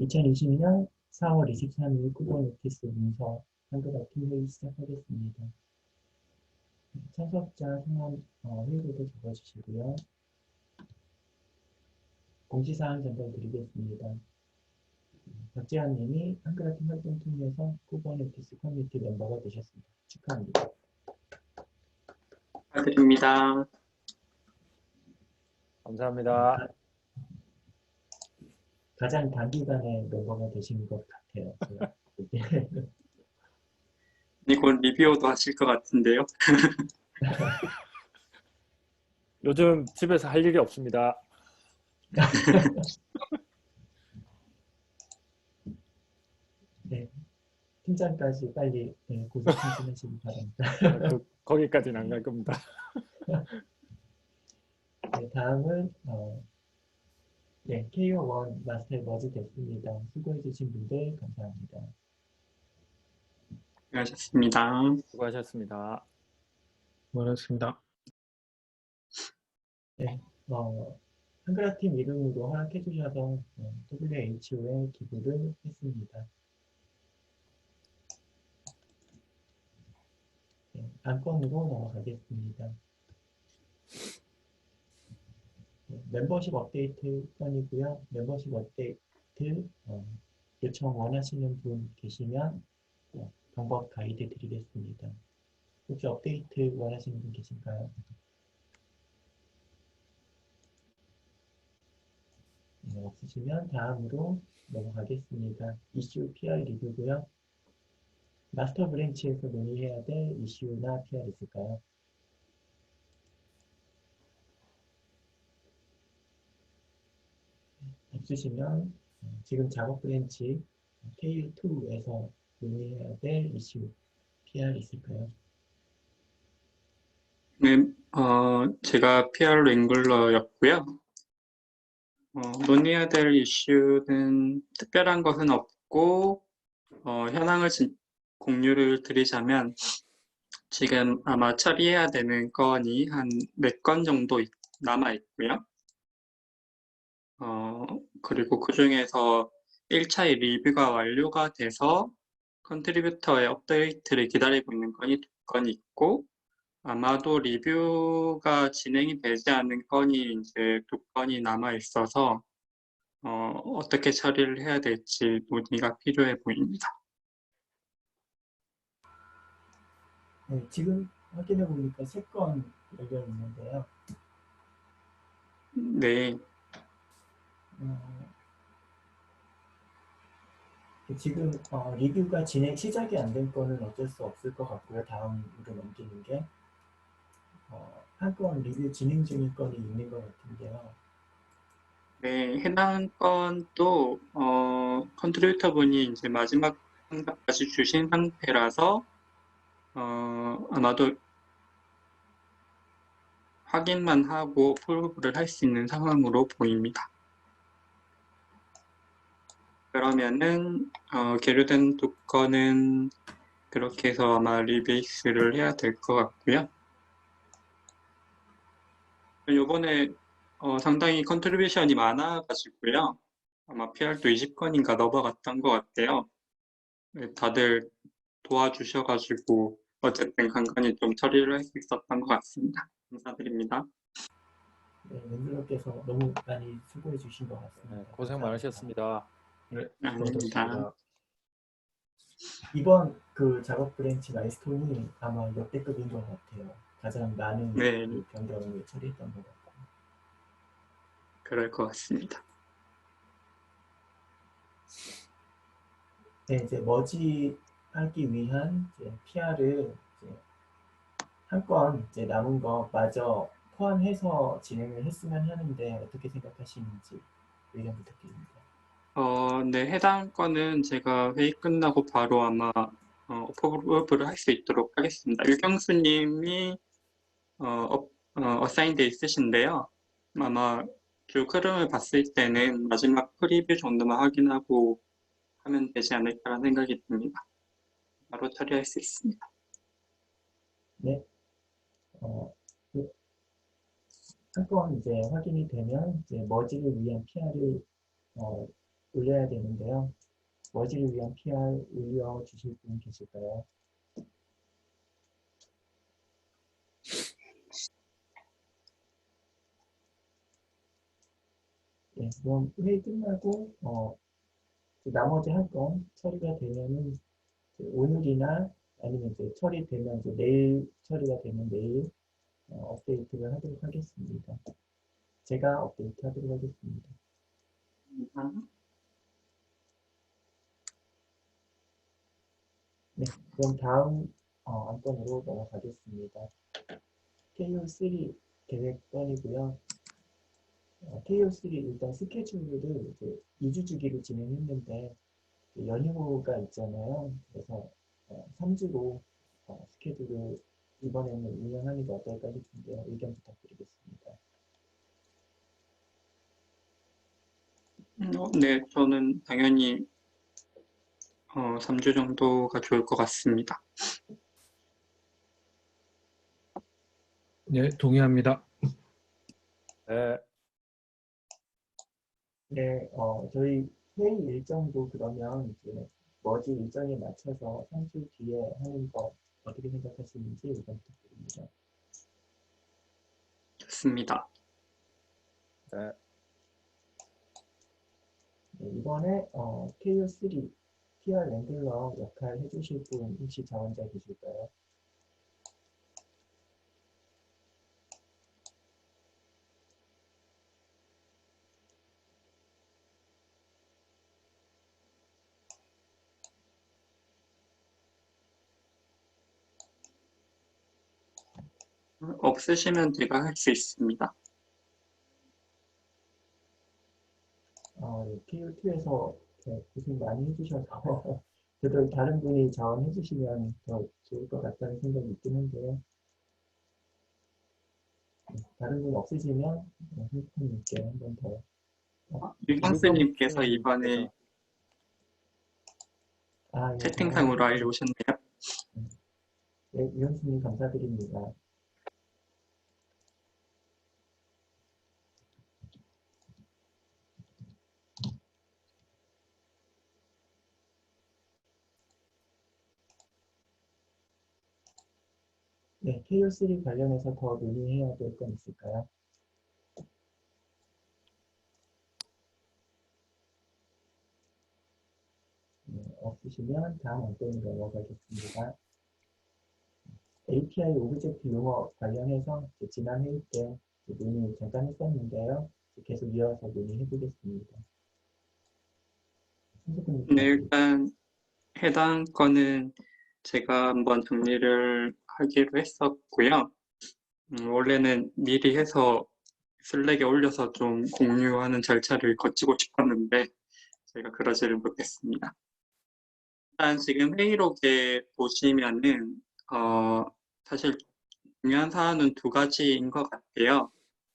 2020년 4월 23일 쿠버네티스 문서 한글화팀 회의 시작하겠습니다. 참석자 성함 회의록을 적어주시고요. 공지사항 전달드리겠습니다. 박재환 님이 한글화팀 활동 통해서 쿠버네티스 커뮤니티 멤버가 되셨습니다. 축하합니다. 축하드립니다. 감사합니다. 가장 단기간에 멤버가 되신 것 같아요. 이곧 리뷰도 하실 것 같은데요. 요즘 집에서 할 일이 없습니다. 네, 팀장까지 빨리 고생 승진하시기 바랍니다. 거기까지는 안 갈 겁니다. 네, 다음은 KO1 마스터에 머지 됐습니다. 수고해주신 분들 감사합니다. 수고하셨습니다. 수고하셨습니다. 수고하셨습니다. 네, 한글화팀 이름으로 허락해주셔서 WHO에 기부를 했습니다. 네, 안건으로 넘어가겠습니다. 네, 멤버십 업데이트 건이고요. 멤버십 업데이트 요청 원하시는 분 계시면 방법 가이드 드리겠습니다. 혹시 업데이트 원하시는 분 계신가요? 네, 없으시면 다음으로 넘어가겠습니다. 이슈 PR 리뷰고요. 마스터 브랜치에서 논의해야 될 이슈나 PR 있을까요? 없으시면 지금 작업 브랜치 KU2에서 논의해야 될 이슈 PR 있을까요? 네, 제가 PR 랭글러였고요. 논의해야 될 이슈는 특별한 것은 없고 현황을 공유를 드리자면 지금 아마 처리해야 되는 건이 한 4건 정도 남아 있고요. 그리고 그 중에서 1차의 리뷰가 완료가 돼서 컨트리뷰터의 업데이트를 기다리고 있는 건이 2건이 있고 아마도 리뷰가 진행이 되지 않은 건이 이제 2건이 남아 있어서 어떻게 처리를 해야 될지 논의가 필요해 보입니다. 네, 지금 확인해 보니까 3건 열려 있는데요. 네, 지금 리뷰가 시작이 안 된 거는 어쩔 수 없을 것 같고요. 다음으로 넘기는 게 한 건 리뷰 진행 중인 건이 있는 것 같은데요. 네, 해당 건도 컨트리뷰터 분이 이제 마지막 상담까지 주신 상태라서 아마도 확인만 하고 프로브를 할 수 있는 상황으로 보입니다. 그러면은 계류된 2건은 그렇게 해서 아마 리베이스를 해야 될 것 같고요. 요번에 상당히 컨트리뷰션이 많아가지고요. 아마 PR도 20건인가 넘어갔던 것 같아요. 네, 다들 도와주셔가지고 어쨌든 간간히 좀 처리를 할 수 있었던 것 같습니다. 감사드립니다. 네, 멤버께서 너무 많이 수고해 주신 것 같습니다. 네, 고생 많으셨습니다. 네, 아닙니다. 이번 그 작업 브랜치 마일스톤이 아마 역대급인 것 같아요. 가장 많은 네. 그 변경을 처리했던 것 같고. 그럴 것 같습니다. 네, 이제 머지하기 위한 이제 PR을 한 건 이제 남은 거 마저 포함해서 진행을 했으면 하는데 어떻게 생각하시는지 의견 부탁드립니다. 네, 해당 건은 제가 회의 끝나고 바로 아마 어프로브를 할 수 있도록 하겠습니다. 유경수님이 어사인돼 있으신데요. 아마 쭉 흐름을 봤을 때는 마지막 프리뷰 정도만 확인하고 하면 되지 않을까라는 생각이 듭니다. 바로 처리할 수 있습니다. 네. 한 건 이제 확인이 되면 이제 머지를 위한 PR을 올려야 되는데요. 머지를 위한 PR 올려주실 분 계실까요? 네, 그럼 회의 끝나고 나머지 한 건 처리가 되면은 오늘이나 아니면 이제 처리되면 이제 내일 처리가 되면 내일 업데이트를 하도록 하겠습니다. 제가 업데이트 하도록 하겠습니다. 네, 그럼 다음 안건으로 넘어가겠습니다. KO3 계획건이고요. KO3 일단 스케줄을 이제 2주 주기로 진행했는데 연휴가 있잖아요. 그래서 3주로 스케줄을 이번에는 운영하는 게 어떨까 싶은데요. 의견 부탁드리겠습니다. 네, 저는 당연히 3주 정도가 좋을 것 같습니다. 네, 동의합니다. 네, 네, 저희 회의 일정도 그러면 이제 머지 일정에 맞춰서 3주 뒤에 하는 거 어떻게 생각하시는지 의견 부탁드립니다. 좋습니다. 네. 네, 이번에 KO3 PR 랭글러 역할 해주실 분 혹시 자원자 계실까요? 없으시면 제가 할 수 있습니다. KO2에서 고생 많이 해주셔서 저도 다른 분이 자원해 주시면 더 좋을 것 같다는 생각이 있긴 한데요. 다른 분 없으시면 핸드폰님께 한 번 더. 유경수님께서 이번에 예, 채팅창으로 알려오셨네요. 네, 유현수님 감사드립니다. 네, KO3 관련해서 더 논의해야 될 건 있을까요? 네, 없으시면 다음 안건으로 넘어가겠습니다. API 오브젝트 용어 관련해서 지난 회의 때 논의 잠깐 했었는데요. 계속 이어서 논의해 보겠습니다. 네, 일단 해당 건은 제가 한번 정리를 하기로 했었고요. 원래는 미리 해서 슬랙에 올려서 좀 공유하는 절차를 거치고 싶었는데 제가 그러지를 못했습니다. 일단 지금 회의록에 보시면은 사실 중요한 사안은 두 가지인 것 같아요.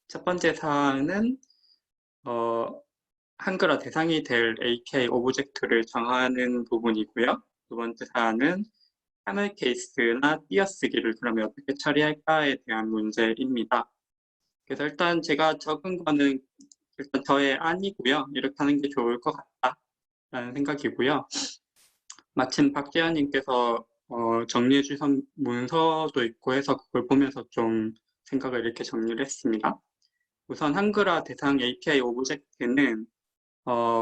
첫 번째 사안은 한글화 대상이 될 API 오브젝트를 정하는 부분이고요. 두 번째 사안은 하늘 케이스나 띄어쓰기를 그러면 어떻게 처리할까에 대한 문제입니다. 그래서 일단 제가 적은 거는 일단 저의 안이고요. 이렇게 하는 게 좋을 것 같다라는 생각이고요. 마침 박재현님께서 정리해 주신 문서도 있고 해서 그걸 보면서 좀 생각을 이렇게 정리를 했습니다. 우선 한글화 대상 API 오브젝트는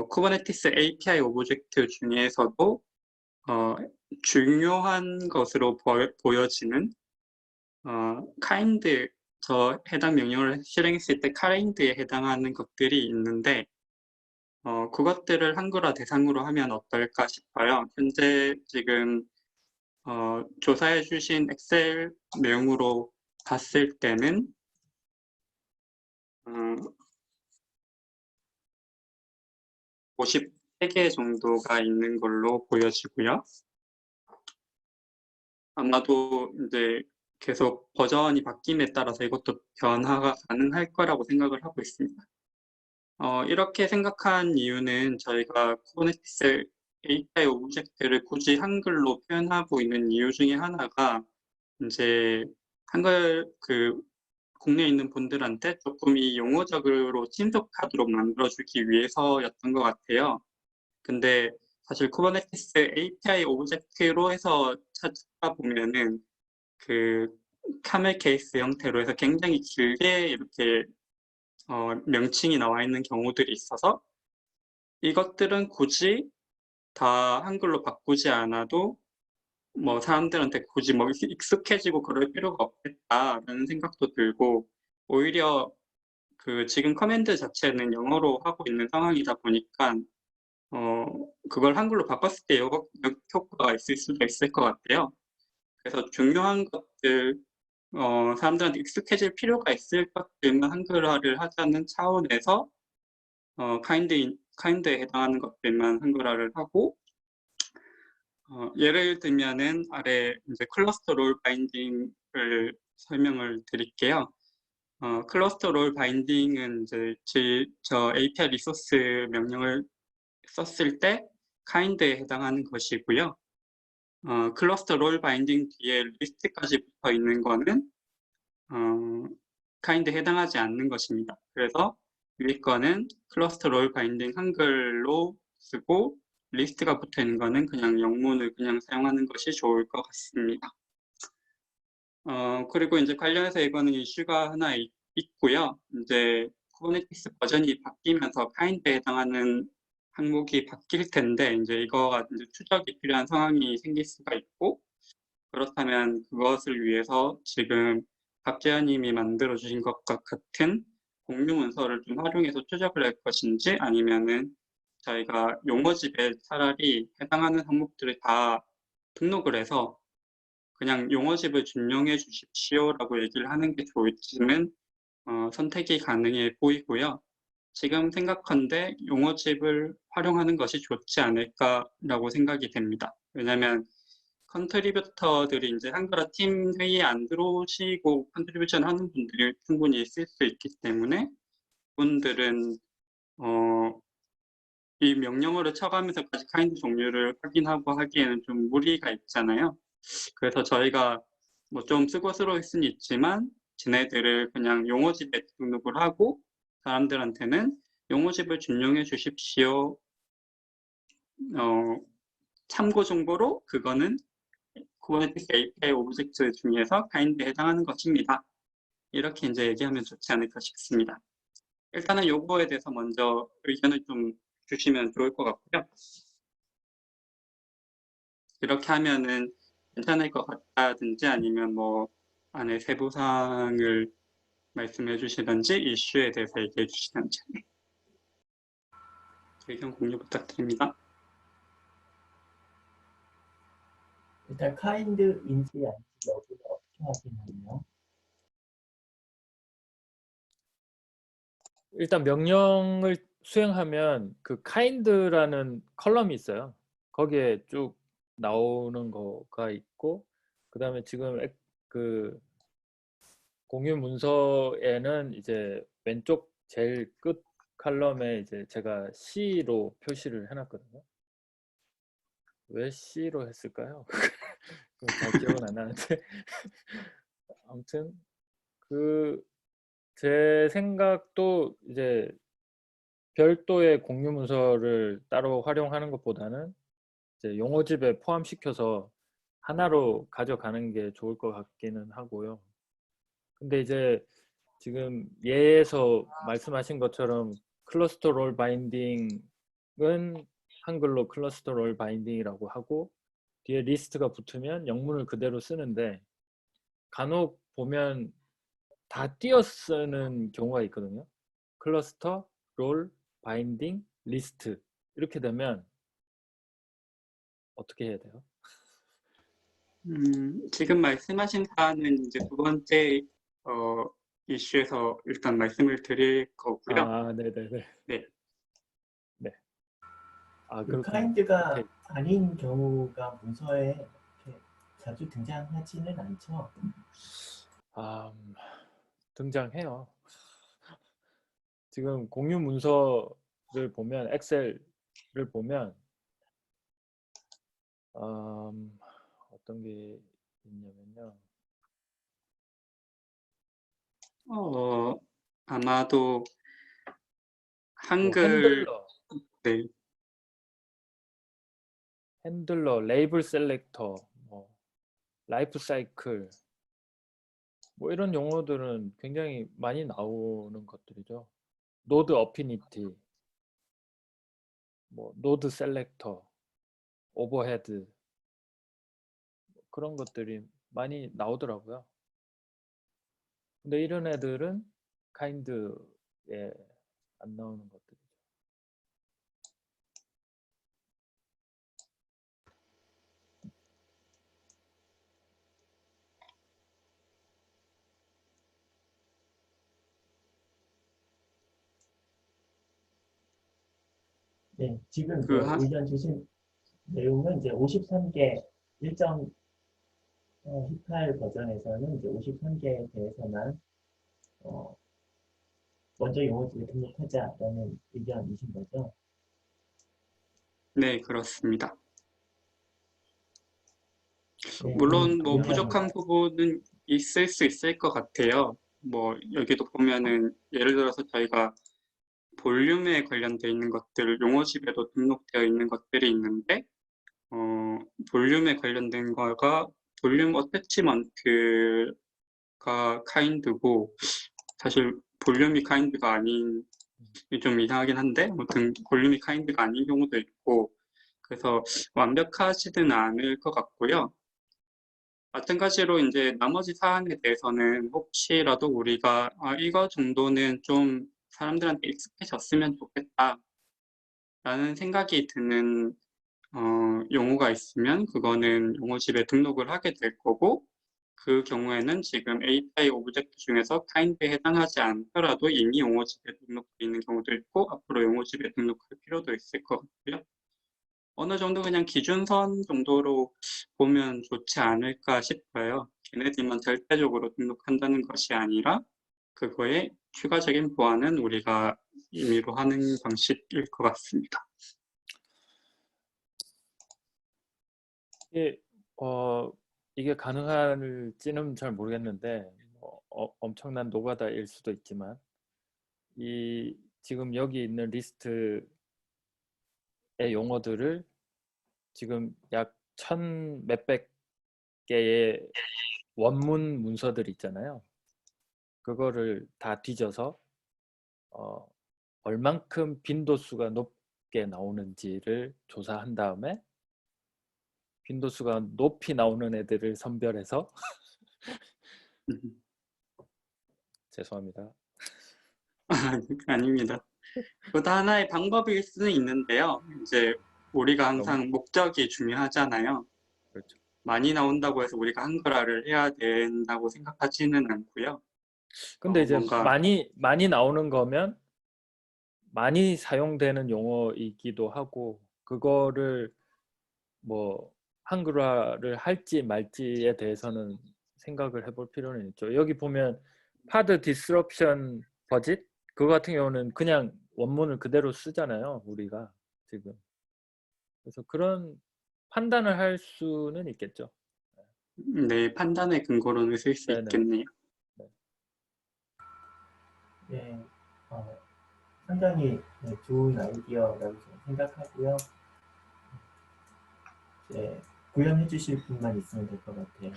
쿠버네티스 API 오브젝트 중에서도 중요한 것으로 보여지는 kind, 저 해당 명령을 실행했을 때 kind에 해당하는 것들이 있는데 그것들을 한글화 대상으로 하면 어떨까 싶어요. 현재 지금 조사해 주신 엑셀 내용으로 봤을 때는 53개 정도가 있는 걸로 보여지고요. 아마도 이제 계속 버전이 바뀜에 따라서 이것도 변화가 가능할 거라고 생각을 하고 있습니다. 이렇게 생각한 이유는 저희가 쿠버네티스 API 오브젝트를 굳이 한글로 표현하고 있는 이유 중에 하나가 이제 한글 국내에 있는 분들한테 조금 이 용어적으로 친숙하도록 만들어주기 위해서였던 것 같아요. 근데 사실 쿠버네티스 API 오브젝트로 해서 찾다 보면은 그 카멜 케이스 형태로 해서 굉장히 길게 이렇게 명칭이 나와 있는 경우들이 있어서 이것들은 굳이 다 한글로 바꾸지 않아도 뭐 사람들한테 굳이 뭐 익숙해지고 그럴 필요가 없겠다라는 생각도 들고, 오히려 그 지금 커맨드 자체는 영어로 하고 있는 상황이다 보니까 그걸 한글로 바꿨을 때 효과가 있을 수도 있을 것 같아요. 그래서 중요한 것들, 사람들한테 익숙해질 필요가 있을 것들만 한글화를 하자는 차원에서 카인드에 해당하는 것들만 한글화를 하고, 예를 들면은 아래 이제 클러스터 롤 바인딩을 설명을 드릴게요. 클러스터 롤 바인딩은 이제 저 API 리소스 명령을 썼을 때 kind에 해당하는 것이고요. 클러스터 롤 바인딩 뒤에 리스트까지 붙어 있는 거는 kind에 해당하지 않는 것입니다. 그래서 위에 거는 클러스터 롤 바인딩 한글로 쓰고 리스트가 붙어 있는 거는 그냥 영문을 그냥 사용하는 것이 좋을 것 같습니다. 그리고 이제 관련해서 이거는 이슈가 하나 있고요. 이제 쿠버네티스 버전이 바뀌면서 kind에 해당하는 항목이 바뀔 텐데, 이제 이거가 이제 추적이 필요한 상황이 생길 수가 있고, 그렇다면 그것을 위해서 지금 박재현님이 만들어 주신 것과 같은 공유 문서를 좀 활용해서 추적을 할 것인지, 아니면은 저희가 용어집에 차라리 해당하는 항목들을 다 등록을 해서 그냥 용어집을 준용해 주십시오라고 얘기를 하는 게 좋을지는 선택이 가능해 보이고요. 지금 생각한데 용어집을 활용하는 것이 좋지 않을까라고 생각이 됩니다. 왜냐하면 컨트리뷰터들이 이제 한글화 팀 회의에 안 들어오시고 컨트리뷰션 하는 분들이 충분히 있을 수 있기 때문에 그분들은 이 명령어를 쳐가면서까지 카인드 종류를 확인하고 하기에는 좀 무리가 있잖아요. 그래서 저희가 뭐 좀 쓰고스러울 수는 있지만 지네들을 그냥 용어집에 등록을 하고 사람들한테는 용어집을 준용해 주십시오. 참고 정보로 그거는 쿠버네티스 API 오브젝트 중에서 kind에 해당하는 것입니다. 이렇게 이제 얘기하면 좋지 않을까 싶습니다. 일단은 요거에 대해서 먼저 의견을 좀 주시면 좋을 것 같고요. 이렇게 하면은 괜찮을 것 같다든지 아니면 뭐 안에 세부사항을 말씀해 주시든지 이슈에 대해서 얘기해 주시든지 의견 공유 부탁드립니다. 일단 kind인지 아닌지 여부를 어떻게 확인하나요? 일단 명령을 수행하면 그 kind라는 컬럼이 있어요. 거기에 쭉 나오는 거가 있고, 그 다음에 지금 그 공유 문서에는 이제 왼쪽 제일 끝 칼럼에 이제 제가 C로 표시를 해놨거든요. 왜 C로 했을까요? 잘 기억은 안 나는데 아무튼 제 생각도 이제 별도의 공유 문서를 따로 활용하는 것보다는 이제 용어집에 포함시켜서 하나로 가져가는 게 좋을 것 같기는 하고요. 근데 이제 지금 예에서 말씀하신 것처럼 클러스터 롤 바인딩은 한글로 클러스터 롤 바인딩이라고 하고 뒤에 리스트가 붙으면 영문을 그대로 쓰는데 간혹 보면 다 띄어 쓰는 경우가 있거든요. 클러스터, 롤, 바인딩, 리스트 이렇게 되면 어떻게 해야 돼요? 지금 말씀하신 사안은 이제 두 번째 이슈에서 일단 말씀을 드릴 거고요. 아, 네네네. 네. 네. 아, 그 그렇군요. kind가 오케이. 아닌 경우가 문서에 이렇게 자주 등장하지는 않죠. 등장해요. 지금 공유 문서를 보면 엑셀을 보면 어떤 게 있냐면요. 아마도 뭐 한글, 핸들러, 네. 핸들러, 레이블 셀렉터, 뭐 라이프 사이클, 뭐 이런 용어들은 굉장히 많이 나오는 것들이죠. 노드 어피니티, 뭐 노드 셀렉터, 오버헤드, 그런 것들이 많이 나오더라고요. 근데 이런 애들은 카인드에 안 나오는 것들이죠. 네, 지금 이제 그 한, 의견 주신 내용은 이제 53개 일정 히팔 버전에서는 이제 53개에 대해서만 어, 먼저 용어집에 등록하자라는 의견이신 거죠? 네, 그렇습니다. 네, 물론 뭐 그러면 부족한 부분은 있을 수 있을 것 같아요. 뭐 여기도 보면은 예를 들어서 저희가 볼륨에 관련되어 있는 것들, 용어집에도 등록되어 있는 것들이 있는데 볼륨에 관련된 거가 볼륨 어태치먼트가 카인드고 사실 볼륨이 카인드가 아닌 좀 이상하긴 한데 아무튼 볼륨이 카인드가 아닌 경우도 있고 그래서 완벽하지는 않을 것 같고요. 마찬가지로 이제 나머지 사안에 대해서는 혹시라도 우리가 이거 정도는 좀 사람들한테 익숙해졌으면 좋겠다 라는 생각이 드는 용어가 있으면 그거는 용어집에 등록을 하게 될 거고 그 경우에는 지금 API 오브젝트 중에서 kind에 해당하지 않더라도 이미 용어집에 등록되어 있는 경우도 있고 앞으로 용어집에 등록할 필요도 있을 것 같고요. 어느 정도 그냥 기준선 정도로 보면 좋지 않을까 싶어요. 걔네들만 절대적으로 등록한다는 것이 아니라 그거에 추가적인 보완은 우리가 임의로 하는 방식일 것 같습니다. 이게, 이게 가능할지는 잘 모르겠는데 엄청난 노가다일 수도 있지만 이 지금 여기 있는 리스트의 용어들을 지금 약 1,000몇백 개의 원문 문서들 있잖아요. 그거를 다 뒤져서 얼만큼 빈도수가 높게 나오는지를 조사한 다음에 빈도수가 높이 나오는 애들을 선별해서 죄송합니다. 아닙니다. 그것도 하나의 방법일 수는 있는데요. 이제 우리가 항상 목적이 중요하잖아요. 그렇죠. 많이 나온다고 해서 우리가 한글화를 해야 된다고 생각하지는 않고요. 근데 이제 뭔가 많이 나오는 거면 많이 사용되는 용어이기도 하고 그거를 뭐 한글화를 할지 말지에 대해서는 생각을 해볼 필요는 있죠. 여기 보면 파드 디스럽션 버짓 그거 같은 경우는 그냥 원문을 그대로 쓰잖아요. 우리가 지금. 그래서 그런 판단을 할 수는 있겠죠. 내 판단의 근거로는 쓸 수 네네. 있겠네요. 네, 상당히 좋은 아이디어라고 생각하고요. 이제 구현해 주실 분만 있으면 될 것 같아요.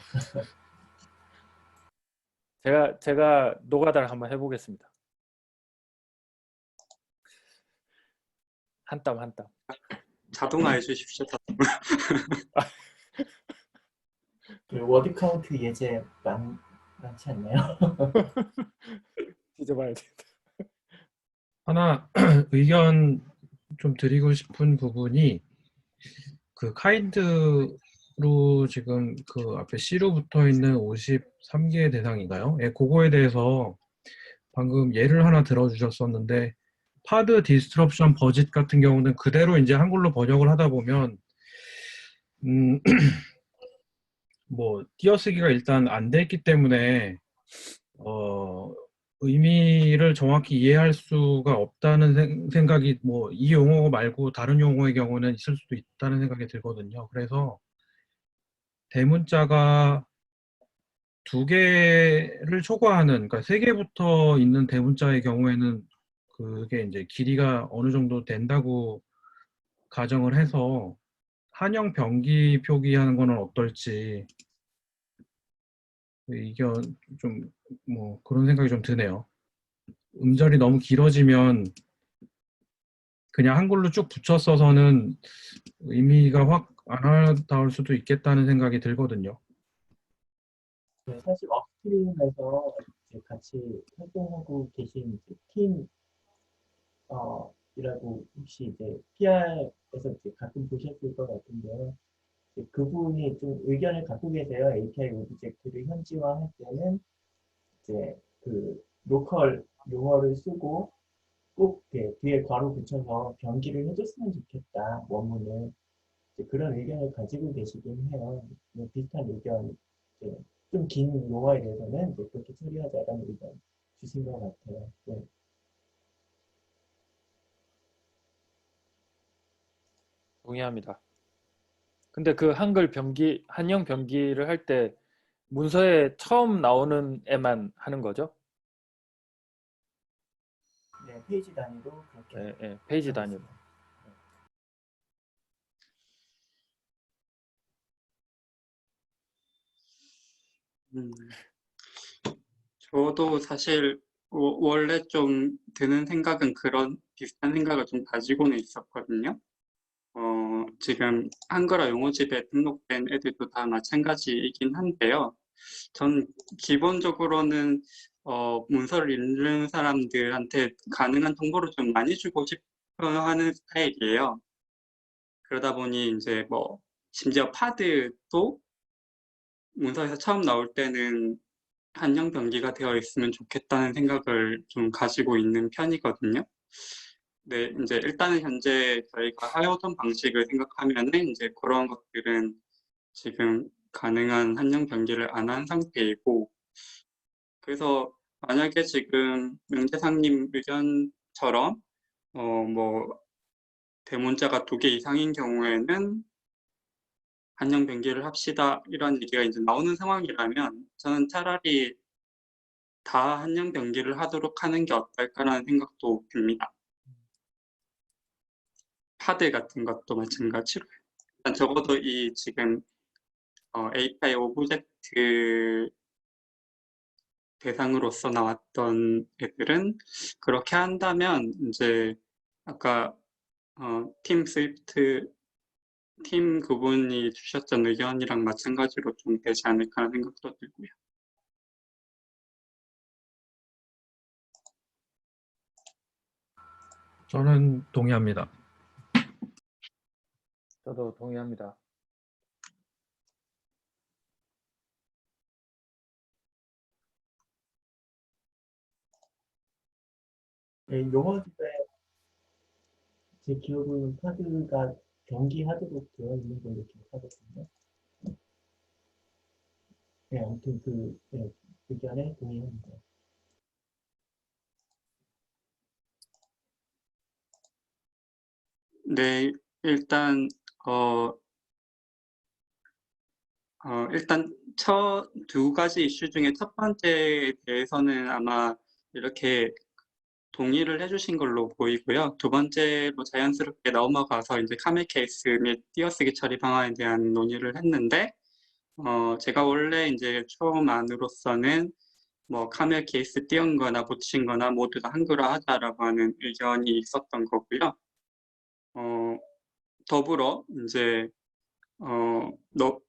제가 노가다를 한번 해보겠습니다. 한 땀 한 땀. 자동화 해주십시오. 그 워드 카운트 예제 많지 않나요? 뒤져봐야 돼. 하나 의견 좀 드리고 싶은 부분이 그 카인드로 지금 그 앞에 C로 붙어 있는 53개 대상인가요? 예, 그거에 대해서 방금 예를 하나 들어주셨었는데 파드 디스트럽션 버짓 같은 경우는 그대로 이제 한글로 번역을 하다 보면 뭐 띄어쓰기가 일단 안 돼 있기 때문에 의미를 정확히 이해할 수가 없다는 생각이 뭐 이 용어 말고 다른 용어의 경우는 있을 수도 있다는 생각이 들거든요. 그래서 대문자가 2개를 초과하는, 그러니까 3개부터 있는 대문자의 경우에는 그게 이제 길이가 어느 정도 된다고 가정을 해서 한영 병기 표기하는 거는 어떨지 의견 좀 뭐 그런 생각이 좀 드네요. 음절이 너무 길어지면 그냥 한글로 쭉 붙여 써서는 의미가 확 안 와닿을 수도 있겠다는 생각이 들거든요. 네, 사실 업스트림에서 이제 같이 활동하고 계신 이제 팀 이라고 혹시 이제 PR에서 이제 가끔 보셨을 것 같은데요. 이제 그분이 좀 의견을 갖고 계세요. API 오브젝트를 현지화할 때는 이제 그 로컬 용어를 쓰고 꼭 이렇게 뒤에 괄호 붙여서 변기를 해줬으면 좋겠다, 원문을. 이제 그런 의견을 가지고 계시긴 해요. 뭐 비슷한 의견, 좀 긴 용어에 대해서는 이제 그렇게 처리하자라는 의견 주신 것 같아요. 네. 동의합니다. 근데 그 한글 병기, 한영 병기를 할 때 문서에 처음 나오는 애만 하는 거죠? 네, 페이지 단위로 그렇게 예, 예, 페이지 하고 단위로. 있습니다. 음, 저도 사실 원래 좀 드는 생각은 그런 비슷한 생각을 좀 가지고는 있었거든요. 지금 한글화 용어집에 등록된 애들도 다 마찬가지이긴 한데요. 전 기본적으로는 문서를 읽는 사람들한테 가능한 정보를 좀 많이 주고 싶어 하는 스타일이에요. 그러다 보니 이제 뭐 심지어 파드도 문서에서 처음 나올 때는 한영 병기가 되어 있으면 좋겠다는 생각을 좀 가지고 있는 편이거든요. 네, 이제 일단은 현재 저희가 하여던 방식을 생각하면은 이제 그런 것들은 지금 가능한 한영 병기를 안 한 상태이고, 그래서 만약에 지금 명재상님 의견처럼 뭐 대문자가 2개 이상인 경우에는 한영 병기를 합시다 이런 얘기가 이제 나오는 상황이라면 저는 차라리 다 한영 병기를 하도록 하는 게 어떨까라는 생각도 듭니다. 파드 같은 것도 마찬가지로 일단 적어도 이 지금 API 오브젝트 대상으로서 나왔던 애들은 그렇게 한다면 이제 아까 팀 스위프트 팀 그분이 주셨던 의견이랑 마찬가지로 좀 되지 않을까 하는 생각도 들고요. 저는 동의합니다. 저도 동의합니다. 네, 용어집에 제 기억으로는 파드가 경기 하드로 되어 있는 걸로 기억하거든요. 네, 아무튼 네, 의견에 동의합니다. 네, 일단 일단 두 가지 이슈 중에 첫 번째에 대해서는 아마 이렇게 동의를 해주신 걸로 보이고요. 두 번째로 자연스럽게 넘어가서 이제 카멜 케이스 및 띄어쓰기 처리 방안에 대한 논의를 했는데, 제가 원래 이제 처음 안으로서는 뭐 카멜 케이스 띄운 거나 붙인 거나 모두 다 한글화 하자라고 하는 의견이 있었던 거고요. 더불어 이제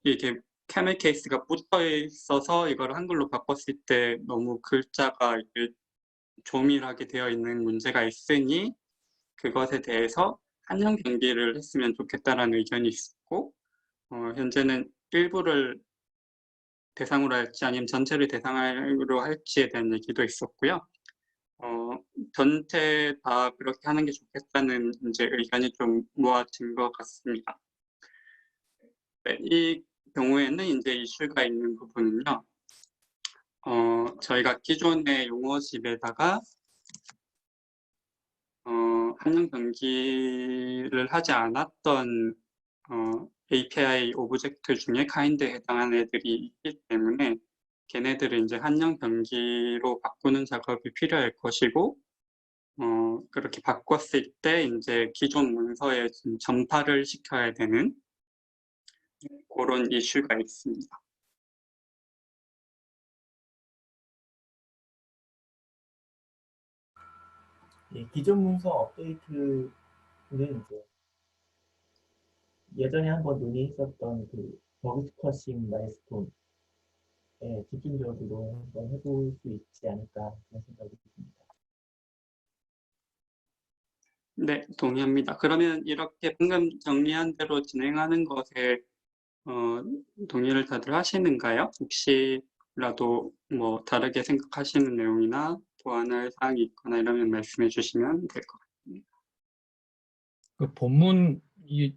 이게 카멜 케이스가 붙어 있어서 이걸 한글로 바꿨을 때 너무 글자가 이렇게 조밀하게 되어 있는 문제가 있으니 그것에 대해서 한영 병기를 했으면 좋겠다라는 의견이 있었고, 현재는 일부를 대상으로 할지 아니면 전체를 대상으로 할지에 대한 얘기도 있었고요. 전체 다 그렇게 하는 게 좋겠다는 이제 의견이 좀 모아진 것 같습니다. 네, 이 경우에는 이제 이슈가 있는 부분은요. 저희가 기존의 용어집에다가 한영 병기를 하지 않았던 API 오브젝트 중에 카인드에 해당하는 애들이 있기 때문에 걔네들을 이제 한영 병기로 바꾸는 작업이 필요할 것이고, 그렇게 바꿨을 때 이제 기존 문서에 좀 전파를 시켜야 되는 그런 이슈가 있습니다. 예, 기존 문서 업데이트는 이제 예전에 한번 논의했었던 그 버그 스쿼싱 마일스톤에 집중적으로 한번 해볼 수 있지 않을까 그런 생각이 듭니다. 네, 동의합니다. 그러면 이렇게 방금 정리한 대로 진행하는 것에 동의를 다들 하시는가요? 혹시라도 뭐 다르게 생각하시는 내용이나 보완할 사항이 있거나 이러면 말씀해 주시면 될 것 같습니다. 그 본문 이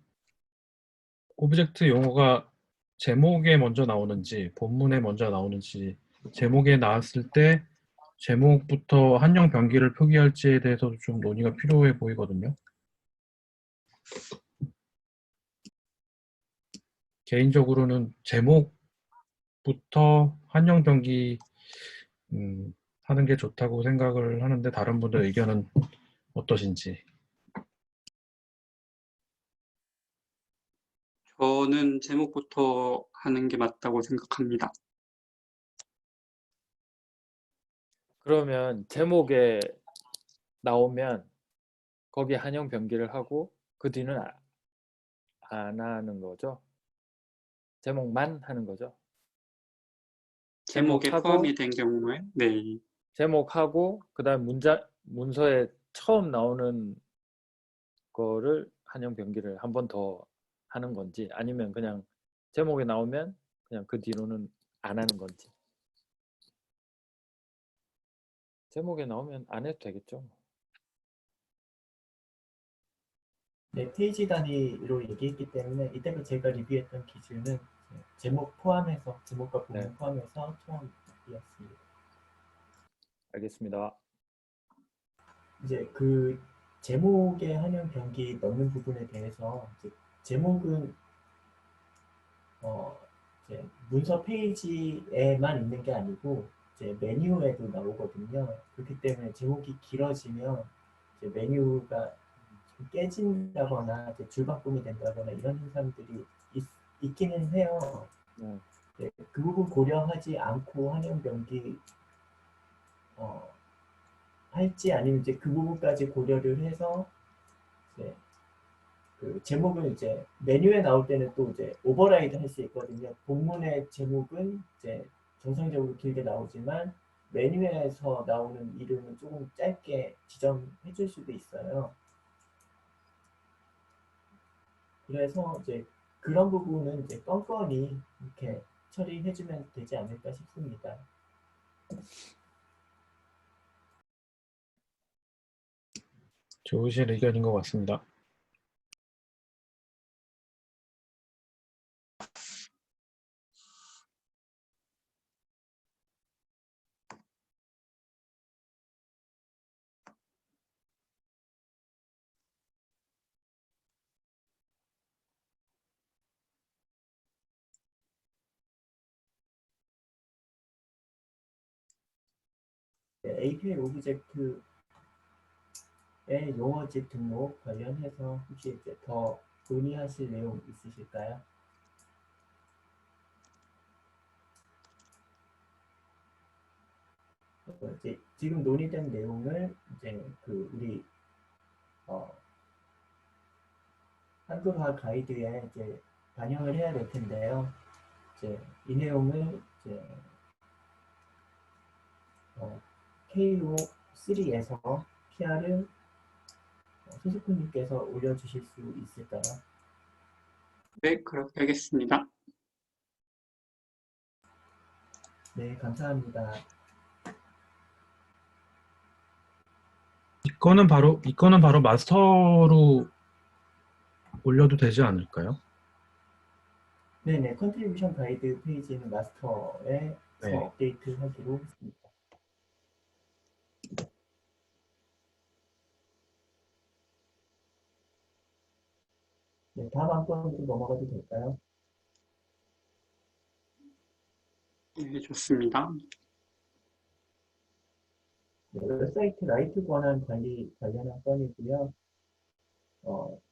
오브젝트 용어가 제목에 먼저 나오는지 본문에 먼저 나오는지, 제목에 나왔을 때 제목부터 한영 변기를 표기할지에 대해서도 좀 논의가 필요해 보이거든요. 개인적으로는 제목부터 한영 변기 하는 게 좋다고 생각을 하는데, 다른 분들 의견은 어떠신지. 저는 제목부터 하는 게 맞다고 생각합니다. 그러면 제목에 나오면 거기에 한영 변기를 하고 그 뒤는 안 하는 거죠? 제목만 하는 거죠? 제목에 제목하고 포함이 된 경우에 네, 제목하고 그다음 문서에 처음 나오는 거를 한영 변기를 한 번 더 하는 건지, 아니면 그냥 제목에 나오면 그냥 그 뒤로는 안 하는 건지. 제목에 나오면 안 해도 되겠죠. 네, 페이지 단위로 얘기했기 때문에 이때가 제가 리뷰했던 기준은 제목 포함해서 제목과 부분 네, 포함해서 처음이었습니다. 알겠습니다. 이제 그 제목에 한영 변기 넣는 부분에 대해서 이제 제목은 이제 문서 페이지에만 있는 게 아니고 이제 메뉴에도 나오거든요. 그렇기 때문에 제목이 길어지면 이제 메뉴가 좀 깨진다거나 이제 줄바꿈이 된다거나 이런 현상들이 있기는 해요. 네. 네, 그 부분 고려하지 않고 한영 변기 할지, 아니면 이제 그 부분까지 고려를 해서 이제 그 제목을 이제 메뉴에 나올 때는 또 이제 오버라이드 할 수 있거든요. 본문의 제목은 이제 정상적으로 길게 나오지만 메뉴에서 나오는 이름은 조금 짧게 지정해 줄 수도 있어요. 그래서 이제 그런 부분은 이제 껌껌이 이렇게 처리해 주면 되지 않을까 싶습니다. 좋으신 의견인 것 같습니다. 네, API 오브젝트의 용어집 등록 관련해서 혹시 이제 더 논의하실 내용 있으실까요? 이제 지금 논의된 내용을 이제 그 우리 한글화 가이드에 이제 반영을 해야 될 텐데요. 이제 이 내용을 이제 KO3에서 PR을 소스코님께서 올려주실 수 있을까요? 네, 그렇게 하겠습니다. 네, 감사합니다. 이거는 바로 마스터로 올려도 되지 않을까요? 네네, 컨트리뷰션 가이드 페이지는 마스터에서 네. 업데이트 하기로 했습니다. 네, 다음 한 건으로 넘어가도 될까요? 네, 좋습니다. 네, 웹사이트 라이트 권한 관리 관련한 건이고요.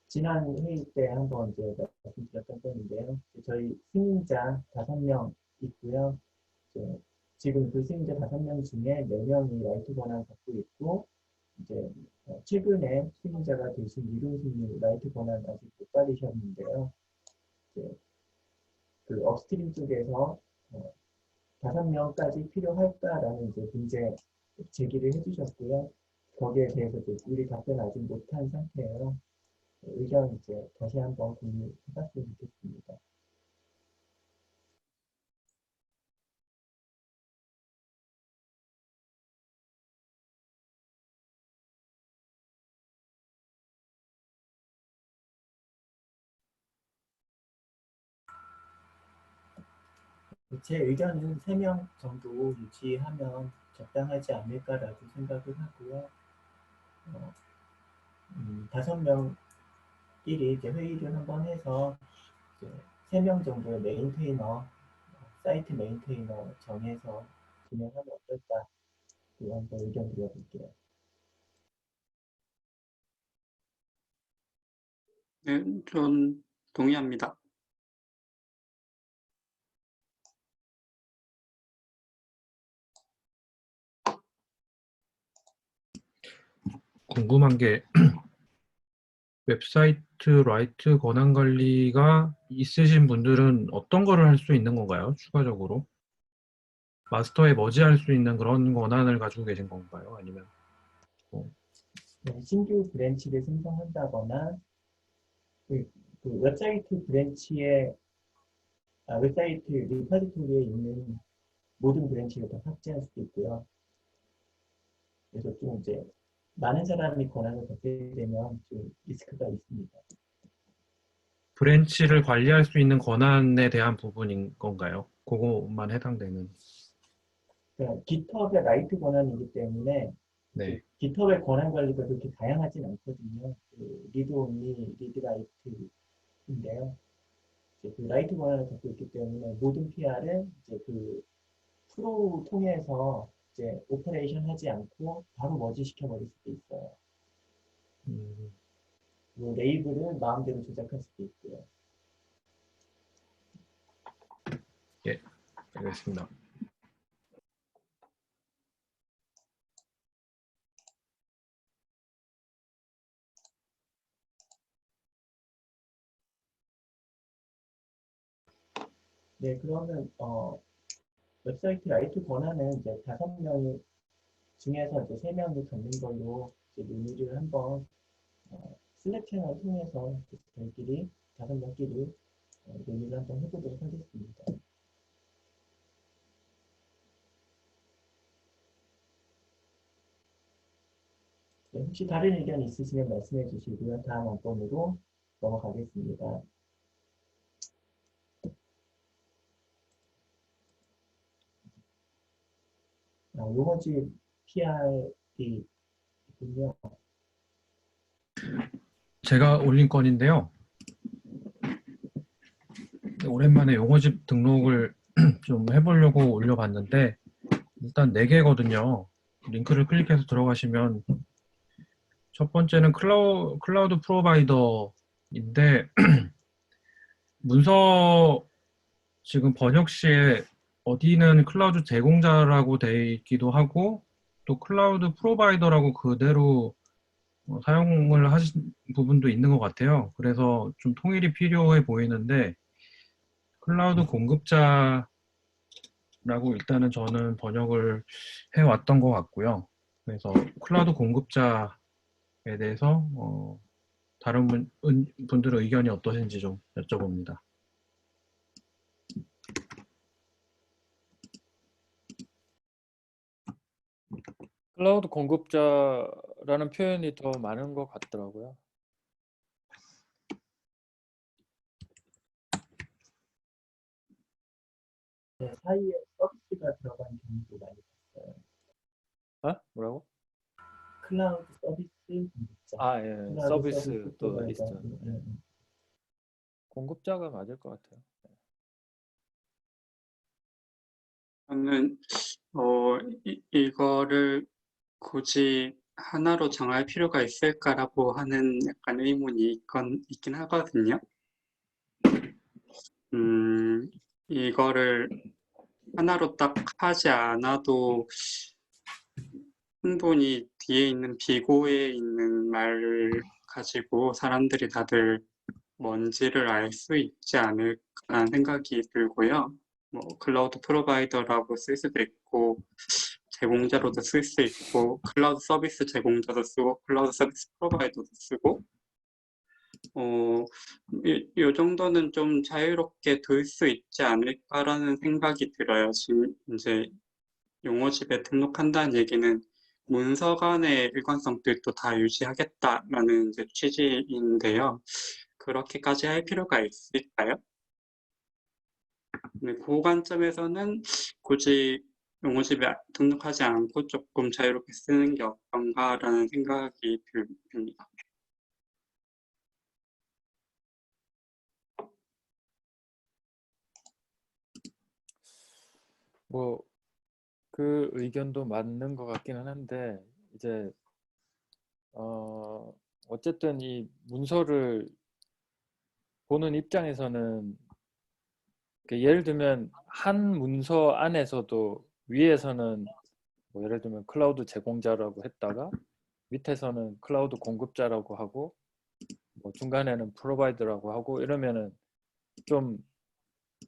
지난 회의 때 한번 이제 말씀드렸던 건인데요. 저희 승인자 5명 있고요. 이제 지금 그 승인자 5명 중에 4명이 라이트 권한 갖고 있고, 이제 최근에 승인자가 되신 이동승이 라이트 권한 아직 못 받으셨는데요. 이제 그 업스트림 쪽에서 5명까지 필요할까라는 이제 문제 제기를 해주셨고요. 거기에 대해서 이제 우리 답변 아직 못한 상태예요. 의견 이제 다시 한번 공유해봤으면 좋겠습니다. 제 의견은 3명 정도 유지하면 적당하지 않을까라고 생각을 하고요. 5명끼리 이제 회의를 한번 해서 이제 3명 정도의 메인테이너, 사이트 메인테이너 정해서 진행하면 어떨까? 한번 의견 드려볼게요. 네, 전 동의합니다. 궁금한 게 웹사이트 라이트 권한 관리가 있으신 분들은 어떤 거를 할 수 있는 건가요? 추가적으로 마스터에 머지할 수 있는 그런 권한을 가지고 계신 건가요? 아니면 신규 브랜치를 생성한다거나 그 웹사이트 브랜치에 웹사이트 리파지토리에 있는 모든 브랜치를 다 삭제할 수도 있고요. 그래서 좀 이제 많은 사람이 권한을 갖게 되면 좀 리스크가 있습니다. 브랜치를 관리할 수 있는 권한에 대한 부분인 건가요? 그것만 해당되는. 그러니까 GitHub의 라이트 권한이기 때문에 네. GitHub의 권한 관리가 그렇게 다양하진 않거든요. 리드 온리, 리드 라이트인데요. 그 라이트 권한을 갖고 있기 때문에 모든 PR을 이제 그 프로 통해서 이제 오퍼레이션 하지 않고 바로 머지 시켜버릴 수도 있어요. 레이블을 마음대로 조작할 수도 있고요. 예, 알겠습니다. 네, 그러면 웹사이트 라이트 권한은 이제 5명 중에서 이제 3명이 갖는 걸로 이제 논의를 한번 슬랙 채널 통해서 저희끼리 5명끼리 논의를 한번 해보도록 하겠습니다. 네, 혹시 다른 의견 있으시면 말씀해 주시고요. 다음 원본으로 넘어가겠습니다. 용어집 PR이 있군요. 제가 올린 건인데요. 오랜만에 용어집 등록을 좀 해보려고 올려봤는데 일단 4개거든요. 링크를 클릭해서 들어가시면 첫 번째는 클라우드 프로바이더인데 문서 지금 번역 시에 어디는 클라우드 제공자라고 돼 있기도 하고 또 클라우드 프로바이더라고 그대로 사용을 하신 부분도 있는 것 같아요. 그래서 좀 통일이 필요해 보이는데 클라우드 공급자라고 일단은 저는 번역을 해왔던 것 같고요. 그래서 클라우드 공급자에 대해서 다른 분들의 의견이 어떠신지 좀 여쭤봅니다. 클라우드 공급자라는 표현이 더 많은 것 같더라고요. 네, 사이에 서비스가 들어간 경우도 많이 봤어요. 뭐라고? 클라우드 서비스 공급자. 아, 예. 클라우드 서비스 또 프로바이더. 있죠. 공급자가 맞을 것 같아요. 저는 이거를 굳이 하나로 정할 필요가 있을까라고 하는 약간 의문이 있긴 하거든요. 이거를 하나로 딱 하지 않아도 충분히 뒤에 있는 비고에 있는 말을 가지고 사람들이 다들 뭔지를 알 수 있지 않을까라는 생각이 들고요. 뭐 클라우드 프로바이더라고 쓸 수도 있고 제공자로도 쓸 수 있고 클라우드 서비스 제공자도 쓰고 클라우드 서비스 프로바이더도 쓰고 이 정도는 좀 자유롭게 둘 수 있지 않을까라는 생각이 들어요. 지금 이제 용어집에 등록한다는 얘기는 문서 간의 일관성들도 다 유지하겠다라는 이제 취지인데요. 그렇게까지 할 필요가 있을까요? 네, 그 관점에서는 굳이 용어집에 등록하지 않고 조금 자유롭게 쓰는 게 어떤가라는 생각이 듭니다. 뭐 그 의견도 맞는 것 같기는 한데 이제 어쨌든 이 문서를 보는 입장에서는 예를 들면 한 문서 안에서도 위에서는 뭐 예를 들면 클라우드 제공자라고 했다가 밑에서는 클라우드 공급자라고 하고 뭐 중간에는 프로바이더라고 하고 이러면은 좀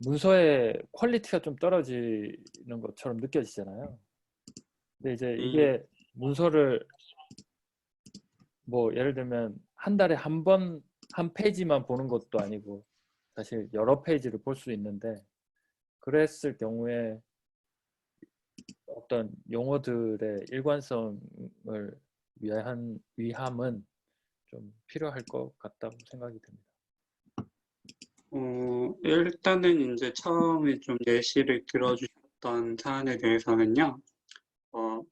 문서의 퀄리티가 좀 떨어지는 것처럼 느껴지잖아요. 근데 이제 이게 문서를 뭐 예를 들면 한 달에 한 번 한 페이지만 보는 것도 아니고 사실 여러 페이지를 볼 수 있는데 그랬을 경우에 어떤 용어들의 일관성을 위함은 좀 필요할 것 같다고 생각이 듭니다. 일단은 이제 처음에 좀 예시를 들어주셨던 사안에 대해서는요,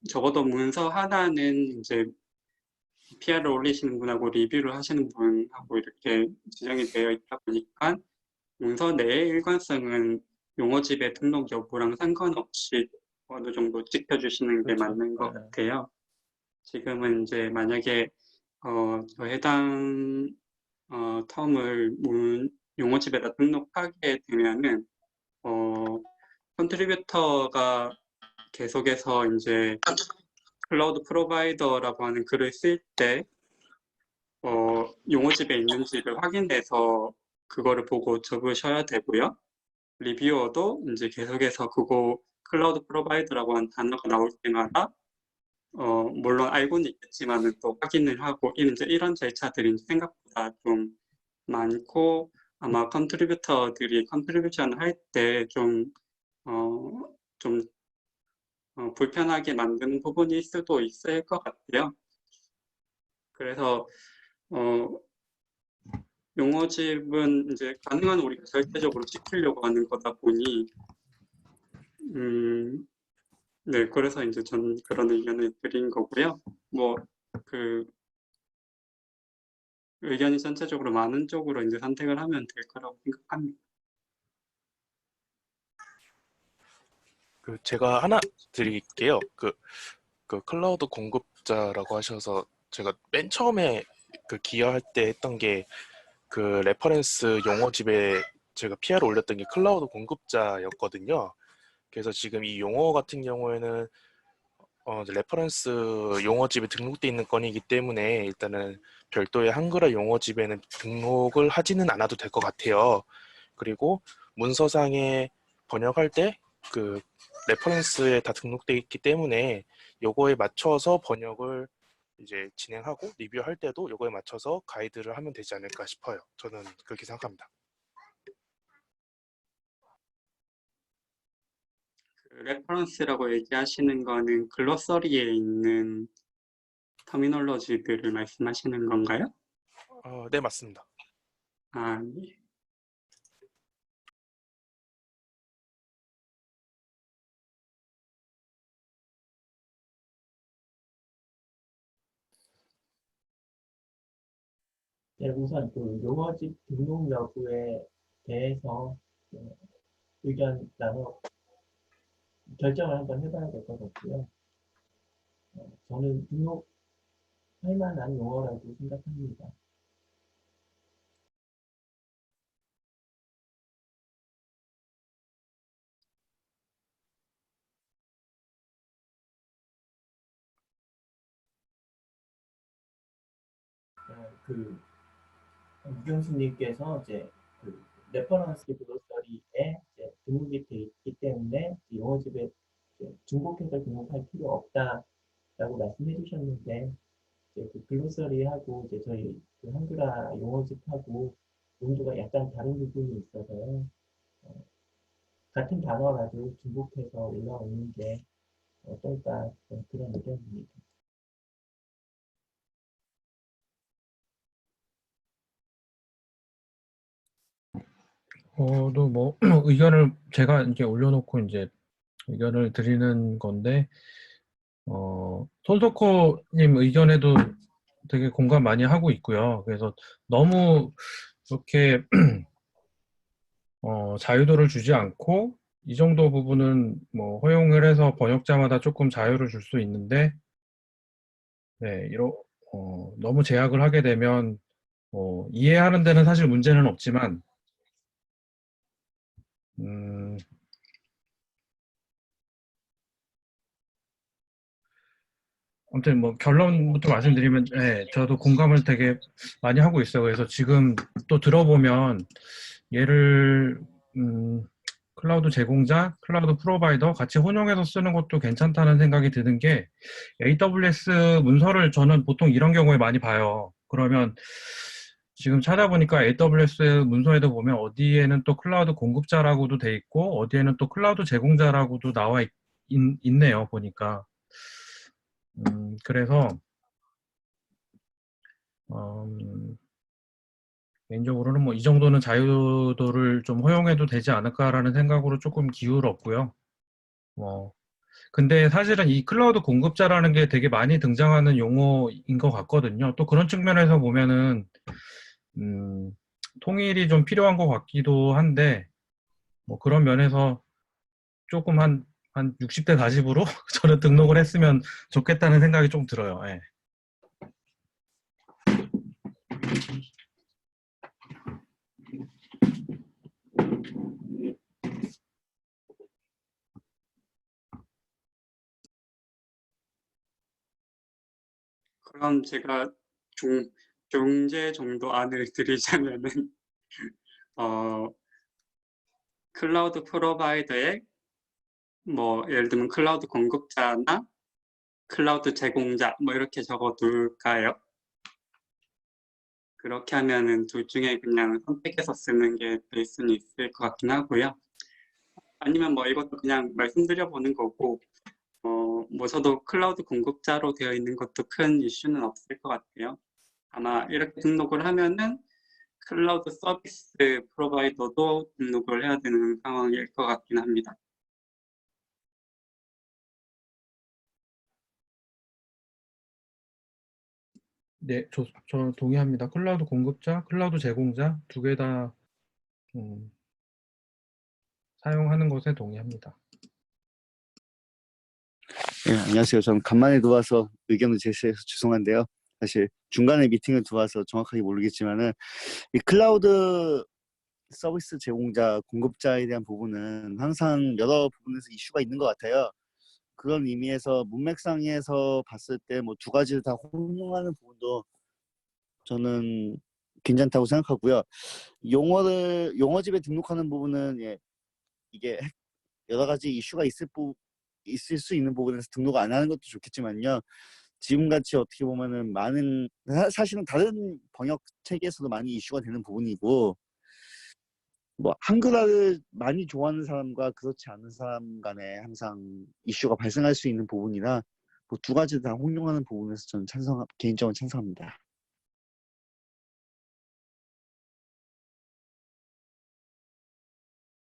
적어도 문서 하나는 이제 PR을 올리시는 분하고 리뷰를 하시는 분하고 이렇게 지정이 되어 있다 보니까 문서 내의 일관성은 용어집의 등록 여부랑 상관없이 어느 정도 지켜주시는 게 그렇죠. 맞는 것 네. 같아요. 지금은 이제 만약에 저 해당 텀을 용어집에다 등록하게 되면은 컨트리뷰터가 계속해서 이제 클라우드 프로바이더라고 하는 글을 쓸 때 용어집에 있는지를 확인해서 그거를 보고 적으셔야 되고요. 리뷰어도 이제 계속해서 그거 클라우드 프로바이더라고 하는 단어가 나올 때마다 물론 알고는 있겠지만은 또 확인을 하고 이제 이런 절차들이 생각보다 좀 많고 아마 컨트리뷰터들이 컨트리뷰션 할 때 좀 불편하게 만드는 부분일 수도 있을 것 같아요. 그래서 용어집은 이제 가능한 우리가 절대적으로 지키려고 하는 거다 보니 네, 그래서 이제 전 그런 의견을 드린 거고요. 뭐 그 의견이 전체적으로 많은 쪽으로 이제 선택을 하면 될 거라고 생각합니다. 제가 하나 드릴게요. 그 클라우드 공급자라고 하셔서 제가 맨 처음에 기여할 때 했던 게 레퍼런스 용어집에 제가 PR을 올렸던 게 클라우드 공급자였거든요. 그래서 지금 이 용어 같은 경우에는 레퍼런스 용어집에 등록돼 있는 건이기 때문에 일단은 별도의 한글화 용어집에는 등록을 하지는 않아도 될 것 같아요. 그리고 문서상에 번역할 때 레퍼런스에 다 등록돼 있기 때문에 요거에 맞춰서 번역을 이제 진행하고 리뷰할 때도 요거에 맞춰서 가이드를 하면 되지 않을까 싶어요. 저는 그렇게 생각합니다. 레퍼런스라고 얘기하시는 거는 글로서리에 있는 터미놀로지들을 말씀하시는 건가요? 네, 맞습니다. 아, 예. 네, 우선 그 용어집 등록 여부에 대해서 의견 나눠 결정을 한번 해봐야 될 것 같고요. 저는 등록 할 만한 용어라고 생각합니다. 그 유경수님께서 이제 그 레퍼런스 글로서리에 이제 등록이 돼 있기 때문에 용어집에 중복해서 등록할 필요 없다라고 말씀해 주셨는데 이제 그 글로서리하고 이제 저희 그 한글화 용어집하고 용도가 약간 다른 부분이 있어서요. 같은 단어라도 중복해서 올라오는 게 어떨까 그런 의견입니다. 또 뭐 의견을 제가 이렇게 올려놓고 이제 의견을 드리는 건데, 손석호님 의견에도 되게 공감 많이 하고 있고요. 그래서 너무 이렇게 자유도를 주지 않고 이 정도 부분은 뭐 허용을 해서 번역자마다 조금 자유를 줄 수 있는데, 네, 너무 제약을 하게 되면 이해하는 데는 사실 문제는 없지만, 아무튼 뭐 결론부터 말씀드리면, 네, 저도 공감을 되게 많이 하고 있어요. 그래서 지금 또 들어보면 얘를 클라우드 제공자, 클라우드 프로바이더 같이 혼용해서 쓰는 것도 괜찮다는 생각이 드는 게, AWS 문서를 저는 보통 이런 경우에 많이 봐요. 그러면 지금 찾아보니까 AWS 문서에도 보면 어디에는 또 클라우드 공급자라고도 돼 있고 어디에는 또 클라우드 제공자라고도 나와 있네요, 보니까. 그래서 개인적으로는 뭐 이 정도는 자유도를 좀 허용해도 되지 않을까라는 생각으로 조금 기울었고요. 근데 사실은 이 클라우드 공급자라는 게 되게 많이 등장하는 용어인 것 같거든요. 또 그런 측면에서 보면은 통일이 좀 필요한 것 같기도 한데, 뭐 그런 면에서 조금 한 60대 40으로 저는 등록을 했으면 좋겠다는 생각이 좀 들어요. 예. 그럼 제가 중재 정도 안을 드리자면은 클라우드 프로바이더에 뭐 예를 들면 클라우드 공급자나 클라우드 제공자 뭐 이렇게 적어둘까요? 그렇게 하면은 둘 중에 그냥 선택해서 쓰는 게 될 수는 있을 것 같긴 하고요. 아니면 뭐 이것도 그냥 말씀드려 보는 거고, 뭐 저도 클라우드 공급자로 되어 있는 것도 큰 이슈는 없을 것 같아요. 아마 이렇게 등록을 하면은 클라우드 서비스 프로바이더도 등록을 해야 되는 상황일 것 같긴 합니다. 네, 저 동의합니다. 클라우드 공급자, 클라우드 제공자 두 개 다 사용하는 것에 동의합니다. 네, 안녕하세요. 저는 간만에 들어와서 의견을 제시해서 죄송한데요. 사실 중간에 미팅을 들어와서 정확하게 모르겠지만은 이 클라우드 서비스 제공자, 공급자에 대한 부분은 항상 여러 부분에서 이슈가 있는 것 같아요. 그런 의미에서 문맥상에서 봤을 때 뭐 두 가지를 다 혼용하는 부분도 저는 괜찮다고 생각하고요. 용어집에 등록하는 부분은 이게 여러 가지 이슈가 있을 수 있는 부분에서 등록 안 하는 것도 좋겠지만요. 지금같이 어떻게 보면은 사실은 다른 번역 체계에서도 많이 이슈가 되는 부분이고, 뭐 한글화를 많이 좋아하는 사람과 그렇지 않은 사람 간에 항상 이슈가 발생할 수 있는 부분이라 뭐 두 가지 다 혼용하는 부분에서 저는 개인적으로 찬성합니다.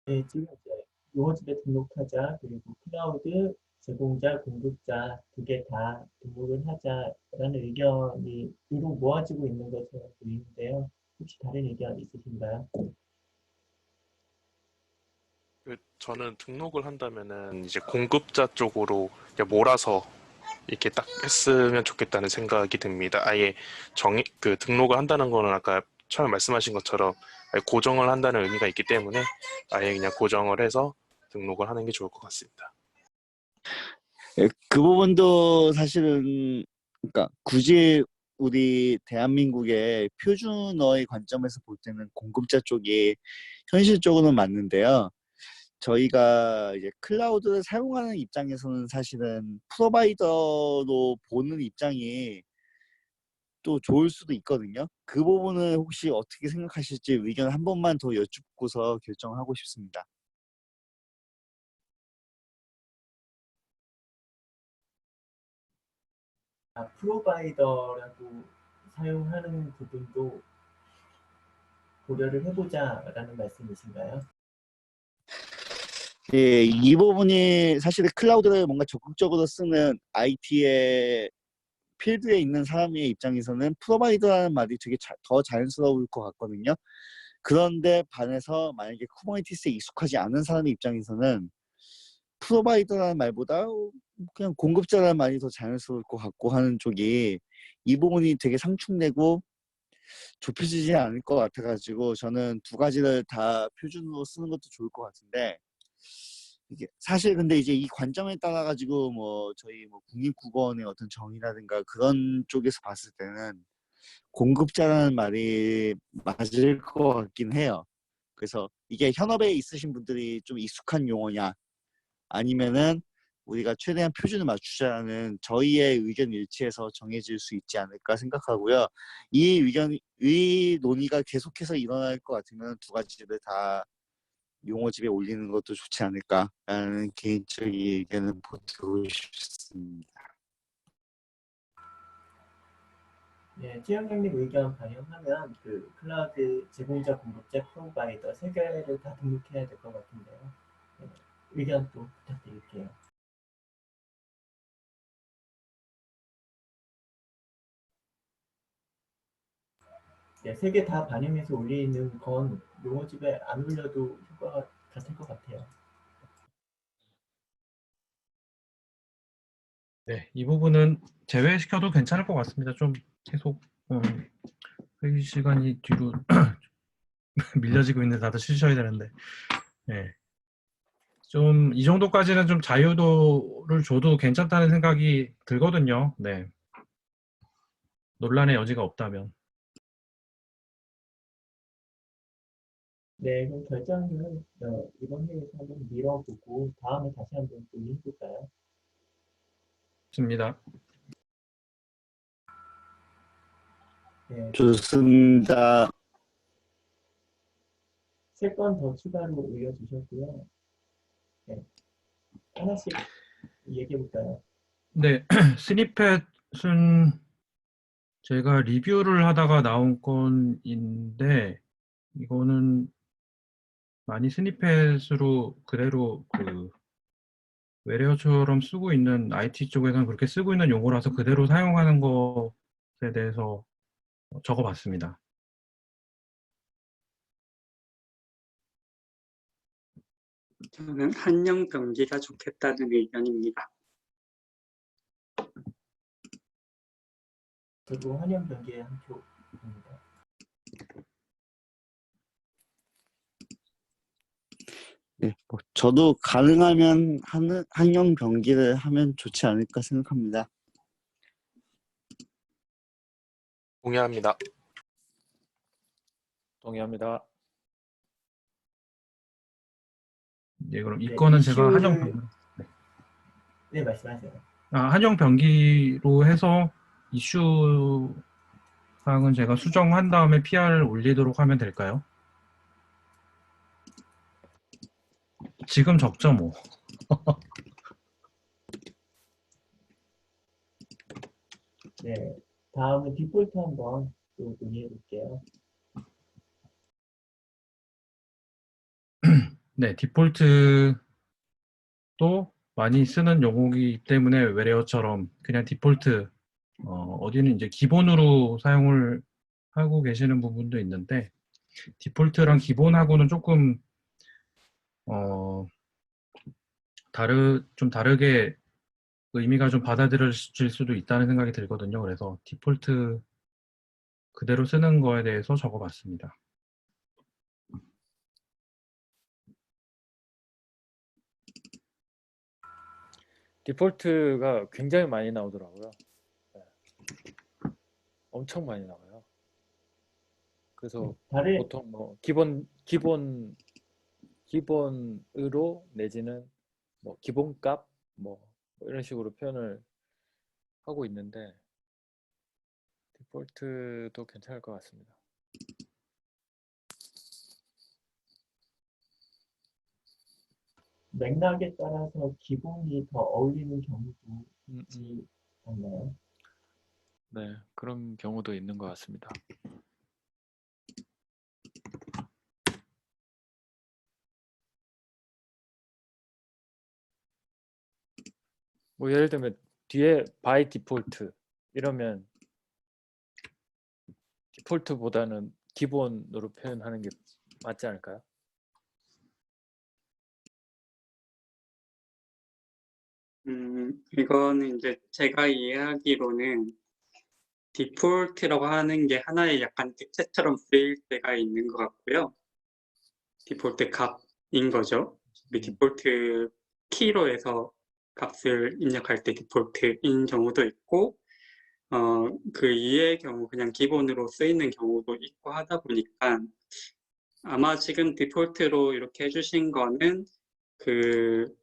네, 지금 이제 용어집에 등록하자 그리고 클라우드 제공자, 공급자 두 개 다 등록을 하자라는 의견이 위로 모아지고 있는 것처럼 보이는데요. 혹시 다른 의견 있으신가요? 저는 등록을 한다면은 이제 공급자 쪽으로 이렇게 몰아서 이렇게 딱 했으면 좋겠다는 생각이 듭니다. 아예 등록을 한다는 거는 아까 처음에 말씀하신 것처럼 아예 고정을 한다는 의미가 있기 때문에 아예 그냥 고정을 해서 등록을 하는 게 좋을 것 같습니다. 예, 그 부분도 사실은 그러니까 굳이 우리 대한민국의 표준어의 관점에서 볼 때는 공급자 쪽이 현실적으로는 맞는데요. 저희가 이제 클라우드를 사용하는 입장에서는 사실은 프로바이더로 보는 입장이 또 좋을 수도 있거든요. 그 부분은 혹시 어떻게 생각하실지 의견 한 번만 더 여쭙고서 결정하고 싶습니다. 프로바이더라고 사용하는 부분도 고려를 해보자라는 말씀이신가요? 예, 이 부분이 사실 클라우드를 뭔가 적극적으로 쓰는 IT의 필드에 있는 사람의 입장에서는 프로바이더라는 말이 되게 더 자연스러울 것 같거든요. 그런데 반해서 만약에 쿠버네티스에 익숙하지 않은 사람의 입장에서는 프로바이더라는 말보다 그냥 공급자라는 말이 더 자연스러울 것 같고 하는 쪽이 이 부분이 되게 상충되고 좁혀지지 않을 것 같아가지고 저는 두 가지를 다 표준으로 쓰는 것도 좋을 것 같은데 이게 사실 근데 이제 이 관점에 따라 가지고 뭐 저희 뭐 국립국어원의 어떤 정의라든가 그런 쪽에서 봤을 때는 공급자라는 말이 맞을 것 같긴 해요. 그래서 이게 현업에 있으신 분들이 좀 익숙한 용어냐 아니면은 우리가 최대한 표준을 맞추자는 저희의 의견 일치해서 정해질 수 있지 않을까 생각하고요. 이 논의가 계속해서 일어날 것 같으면 두 가지를 다 용어집에 올리는 것도 좋지 않을까라는 개인적인 의견을 보태고 싶습니다. 네, 최영경님 의견 반영하면 그 클라우드 제공자, 공급자, 프로바이더 세 개를 다 등록해야 될 것 같은데요. 네, 의견 또 부탁드릴게요. 네, 세 개 다 반영해서 올리는 건 용어집에 안 올려도 효과가 같을 것 같아요. 네, 이 부분은 제외시켜도 괜찮을 것 같습니다. 좀 계속 회의 시간이 뒤로 밀려지고 있는데 다들 쉬셔야 되는데, 네. 좀 이 정도까지는 좀 자유도를 줘도 괜찮다는 생각이 들거든요. 네. 논란의 여지가 없다면. 네, 그럼 결정은 이번 회의에서 한번 미뤄보고 다음에 다시 한번 논의해볼까요? 좋습니다. 네, 좋습니다. 3건 더 추가로 올려주셨고요. 네, 하나씩 얘기해볼까요? 네, 스니펫은 제가 리뷰를 하다가 나온 건인데 이거는 많이 스니펫으로 그대로 그 외래어처럼 쓰고 있는 IT 쪽에서는 그렇게 쓰고 있는 용어라서 그대로 사용하는 것에 대해서 적어봤습니다. 저는 한영 병기가 좋겠다는 의견입니다. 그리고 한영 변기의 한 표입니다. 네, 뭐 저도 가능하면 한영 병기를 하면 좋지 않을까 생각합니다. 동의합니다. 동의합니다. 네, 그럼 이 네, 건은 제가 이슈를 네, 말씀하세요. 한영 병기로 해서 이슈 사항은 제가 수정한 다음에 PR을 올리도록 하면 될까요? 지금 적죠 뭐. 네, 다음은 디폴트 한번 또 논의해볼게요. 네, 디폴트도 많이 쓰는 용어이기 때문에 외래어처럼 그냥 디폴트 어디는 이제 기본으로 사용을 하고 계시는 부분도 있는데 디폴트랑 기본하고는 조금 좀 다르게 의미가 좀 받아들여질 수도 있다는 생각이 들거든요. 그래서 디폴트 그대로 쓰는 거에 대해서 적어봤습니다. 디폴트가 굉장히 많이 나오더라고요. 네. 엄청 많이 나와요. 그래서 다른 보통 뭐 기본으로 내지는 뭐 기본값 뭐 이런 식으로 표현을 하고 있는데 디폴트도 괜찮을 것 같습니다. 맥락에 따라서 기본이 더 어울리는 경우도 있지 않나요? 네, 그런 경우도 있는 것 같습니다. 뭐 예를 들면 뒤에 by default 이러면 디폴트보다는 기본으로 표현하는 게 맞지 않을까요? 이거는 이제 제가 이해하기로는 디폴트라고 하는 게 하나의 약간 특채처럼 쓰일 때가 있는 것 같고요. 디폴트 값인 거죠. 디폴트 키로 해서 값을 입력할 때 디폴트인 경우도 있고, 그 이의 경우 그냥 기본으로 쓰이는 경우도 있고 하다 보니까 아마 지금 디폴트로 이렇게 해주신 거는 그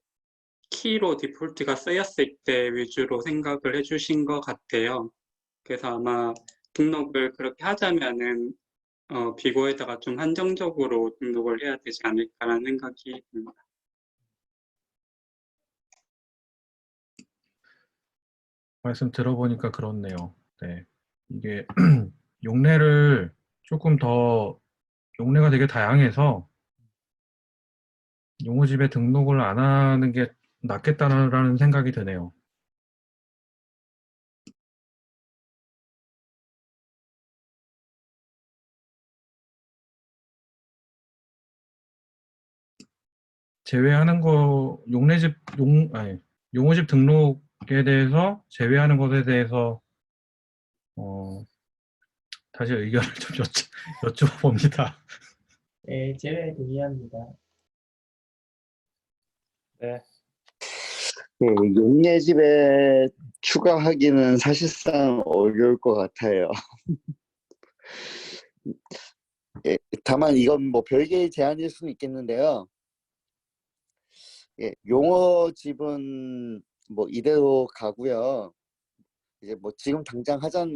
키로 디폴트가 쓰였을 때 위주로 생각을 해주신 것 같아요. 그래서 아마 등록을 그렇게 하자면은 비고에다가 좀 한정적으로 등록을 해야 되지 않을까라는 생각이 듭니다. 말씀 들어보니까 그렇네요. 네. 이게 용례를 조금 더 용례가 되게 다양해서 용어집에 등록을 안 하는 게 낫겠다라는 생각이 드네요. 제외하는 거 용어집 등록에 대해서 제외하는 것에 대해서 다시 의견을 좀 여쭤봅니다. 네, 제외 동의합니다. 네, 네, 용례집에 추가하기는 사실상 어려울 것 같아요. 예, 다만 이건 뭐 별개의 제안일 수는 있겠는데요. 예, 용어집은 뭐 이대로 가고요. 이제 뭐 지금 당장 하자는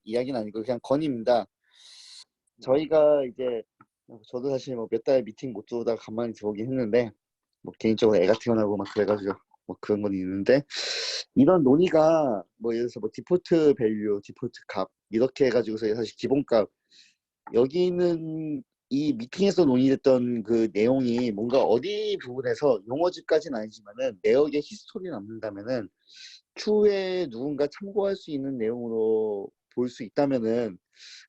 이야기는 아니고 그냥 건의입니다. 저희가 이제 저도 사실 뭐 몇 달 미팅 못 들어오다가 가만히 들어오긴 했는데 뭐 개인적으로 애가 태어나고 막 그래가지고 뭐 그런 건 있는데 이런 논의가 뭐 예를 들어서 뭐 디폴트 밸류, 디폴트 값 이렇게 해가지고서 사실 기본값 여기는 이 미팅에서 논의됐던 그 내용이 뭔가 어디 부분에서 용어집까지는 아니지만은 내역의 히스토리 남는다면은 추후에 누군가 참고할 수 있는 내용으로 볼 수 있다면은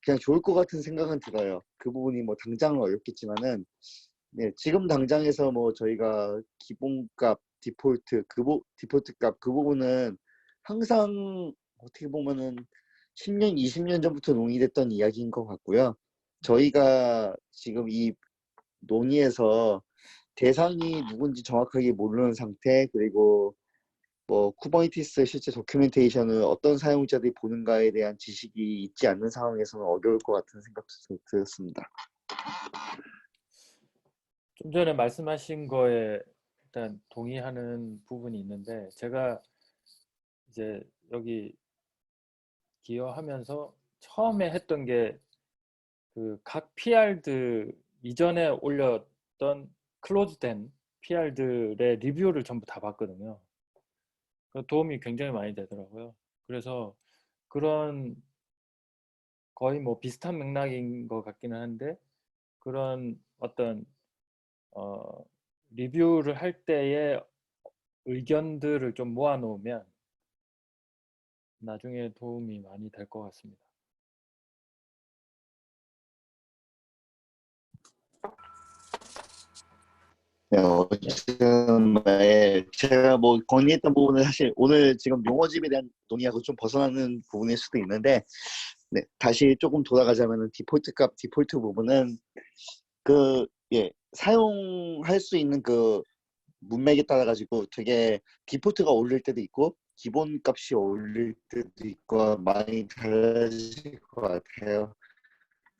그냥 좋을 것 같은 생각은 들어요. 그 부분이 뭐 당장은 어렵겠지만은 네, 지금 당장에서 뭐 저희가 기본값, 디폴트 값 그 부분은 항상 어떻게 보면은 10년, 20년 전부터 논의됐던 이야기인 것 같고요. 저희가 지금 이 논의에서 대상이 누군지 정확하게 모르는 상태, 그리고 뭐 쿠버네티스 실제 도큐멘테이션을 어떤 사용자들이 보는가에 대한 지식이 있지 않는 상황에서는 어려울 것 같은 생각도 들었습니다. 좀 전에 말씀하신 거에 일단 동의하는 부분이 있는데 제가 이제 여기 기여하면서 처음에 했던 게 그 각 PR들 이전에 올렸던 클로즈된 PR들의 리뷰를 전부 다 봤거든요. 도움이 굉장히 많이 되더라고요. 그래서 그런 거의 뭐 비슷한 맥락인 것 같기는 한데 그런 어떤 리뷰를 할 때의 의견들을 좀 모아 놓으면 나중에 도움이 많이 될 것 같습니다. 네, 제가 뭐 건의했던 부분은 사실 오늘 지금 용어집에 대한 논의하고 좀 벗어나는 부분일 수도 있는데, 네, 다시 조금 돌아가자면은 디폴트 값, 디폴트 부분은 사용할 수 있는 그 문맥에 따라 가지고 되게 디폴트가 올릴 때도 있고 기본 값이 올릴 때도 있고 많이 달라질 것 같아요.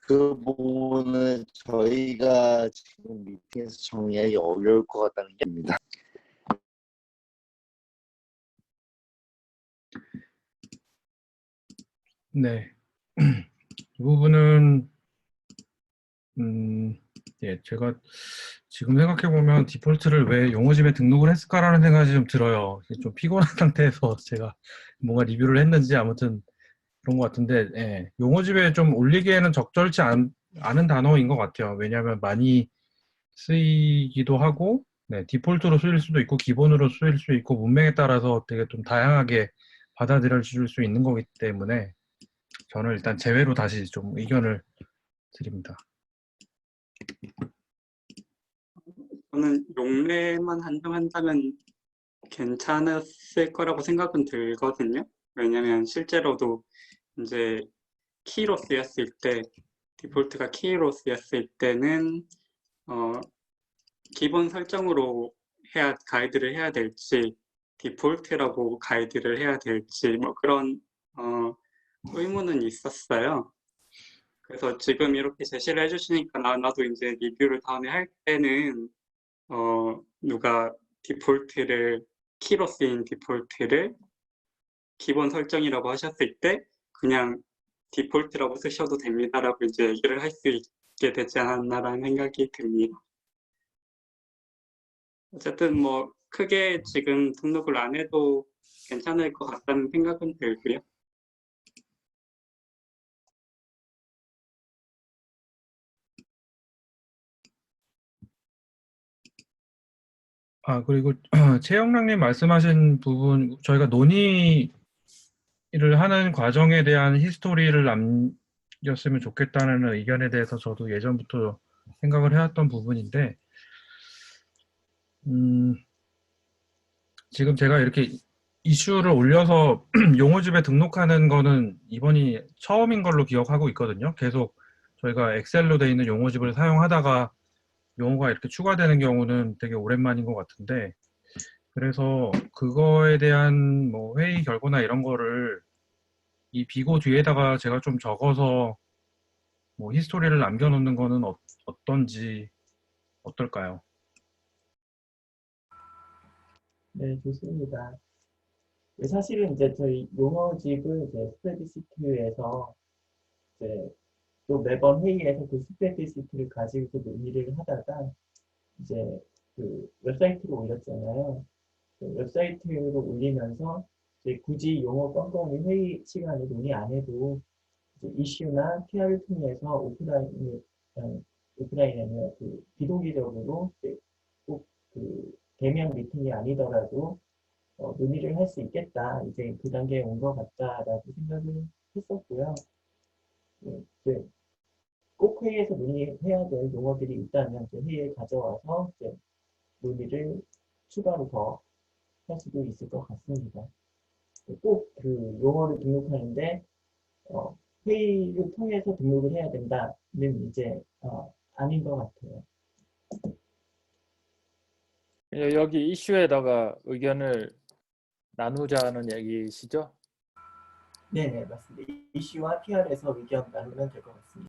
그 부분은 저희가 지금 미팅에서 정리하기 어려울 것 같다는 게 아닙니다. 네. 이 부분은 제가 지금 생각해보면 디폴트를 왜 용어집에 등록을 했을까라는 생각이 좀 들어요. 좀 피곤한 상태에서 제가 뭔가 리뷰를 했는지 아무튼 그런 것 같은데, 예, 용어집에 좀 올리기에는 적절치 않은 단어인 것 같아요. 왜냐하면 많이 쓰이기도 하고, 네, 디폴트로 쓰일 수도 있고 기본으로 쓰일 수 있고 문맥에 따라서 되게 좀 다양하게 받아들여질 수 있는 거기 때문에 저는 일단 제외로 다시 좀 의견을 드립니다. 저는 용례만 한정한다면 괜찮았을 거라고 생각은 들거든요. 왜냐면 실제로도 이제 키로 쓰였을 때, 디폴트가 키로 쓰였을 때는 기본 설정으로 가이드를 해야 될지, 디폴트라고 가이드를 해야 될지 뭐 그런 의문은 있었어요. 그래서 지금 이렇게 제시를 해주시니까 나도 이제 리뷰를 다음에 할 때는 누가 키로 쓰인 디폴트를 기본 설정이라고 하셨을 때 그냥 디폴트라고 쓰셔도 됩니다라고 이제 얘기를 할 수 있게 되지 않았나라는 생각이 듭니다. 어쨌든 뭐 크게 지금 등록을 안 해도 괜찮을 것 같다는 생각은 들고요. 그리고 최영락님 말씀하신 부분, 저희가 논의를 하는 과정에 대한 히스토리를 남겼으면 좋겠다는 의견에 대해서 저도 예전부터 생각을 해왔던 부분인데, 지금 제가 이렇게 이슈를 올려서 용어집에 등록하는 거는 이번이 처음인 걸로 기억하고 있거든요. 계속 저희가 엑셀로 돼 있는 용어집을 사용하다가 용어가 이렇게 추가되는 경우는 되게 오랜만인 것 같은데, 그래서 그거에 대한 뭐 회의 결과나 이런 거를 이 비고 뒤에다가 제가 좀 적어서 뭐 히스토리를 남겨놓는 거는 어떤지 어떨까요? 네, 좋습니다. 네, 사실은 이제 저희 용어집을 이제 스프레드시트에서 이제 또 매번 회의에서 그 스프레드시트를 가지고 논의를 하다가 이제 그 웹사이트로 올렸잖아요. 그 웹사이트로 올리면서 이제 굳이 용어 껌껌이 회의 시간에 논의 안 해도 이제 이슈나 PR을 통해서 오프라인이 아니라 그 비동기적으로 꼭 그 대면 미팅이 아니더라도 논의를 할 수 있겠다. 이제 그 단계에 온 것 같다라고 생각을 했었고요. 이제 꼭 회의에서 논의해야 될 용어들이 있다면 이제 회의에 가져와서 이제 논의를 추가로 더 할 수도 있을 것 같습니다. 꼭 그 용어를 등록하는데 회의를 통해서 등록을 해야 된다는 이제 아닌 것 같아요. 여기 이슈에다가 의견을 나누자는 얘기시죠? 네네, 맞습니다. 이슈와 PR에서 의견 나누면 될 것 같습니다.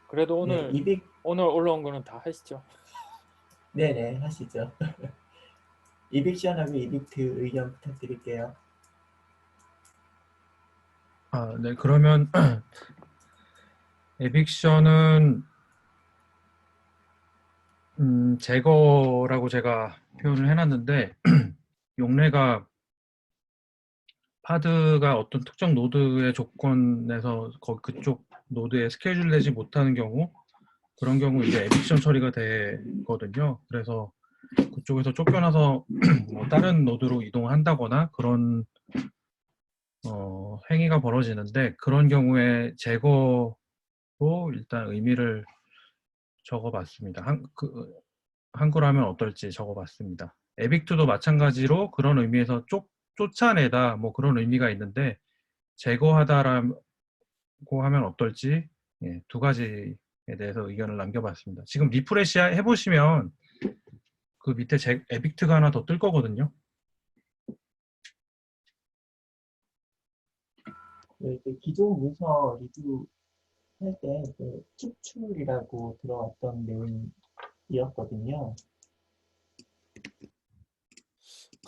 그래도 오늘 네, 오늘 올라온 거는 다 하시죠. 네네, 하시죠. 이빅션하고 이빅트 의견 부탁드릴게요. 네, 그러면 에빅션은 제거라고 제가 표현을 해놨는데 용례가 파드가 어떤 특정 노드의 조건에서 그쪽 노드에 스케줄 되지 못하는 경우, 그런 경우 이제 에빅션 처리가 되거든요. 그래서 그쪽에서 쫓겨나서 뭐 다른 노드로 이동한다거나 그런 행위가 벌어지는데 그런 경우에 제거로 일단 의미를 적어봤습니다. 한글로 하면 어떨지 적어봤습니다. 에빅트도 마찬가지로 그런 의미에서 쫓아내다 뭐 그런 의미가 있는데 제거하다라고 하면 어떨지 두 가지에 대해서 의견을 남겨봤습니다. 지금 리프레시 해보시면 그 밑에 에빅트가 하나 더 뜰 거거든요. 그 기존 문서 리뷰할 때 그 축출이라고 들어왔던 내용이었거든요.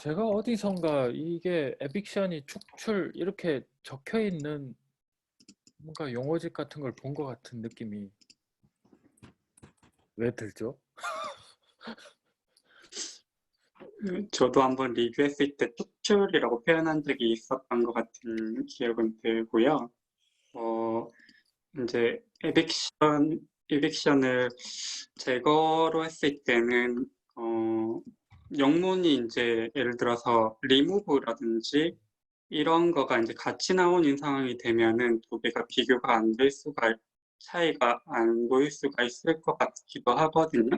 제가 어디선가 이게 에빅션이 축출 이렇게 적혀 있는 뭔가 용어집 같은 걸 본 것 같은 느낌이 왜 들죠? 저도 한번 리뷰했을 때 축출이라고 표현한 적이 있었던 것 같은 기억은 들고요. 이제 에빅션을 제거로 했을 때는 영문이 이제 예를 들어서 remove라든지 이런 거가 이제 같이 나오는 상황이 되면은 두 개가 비교가 안 될 수가 차이가 안 보일 수가 있을 것 같기도 하거든요.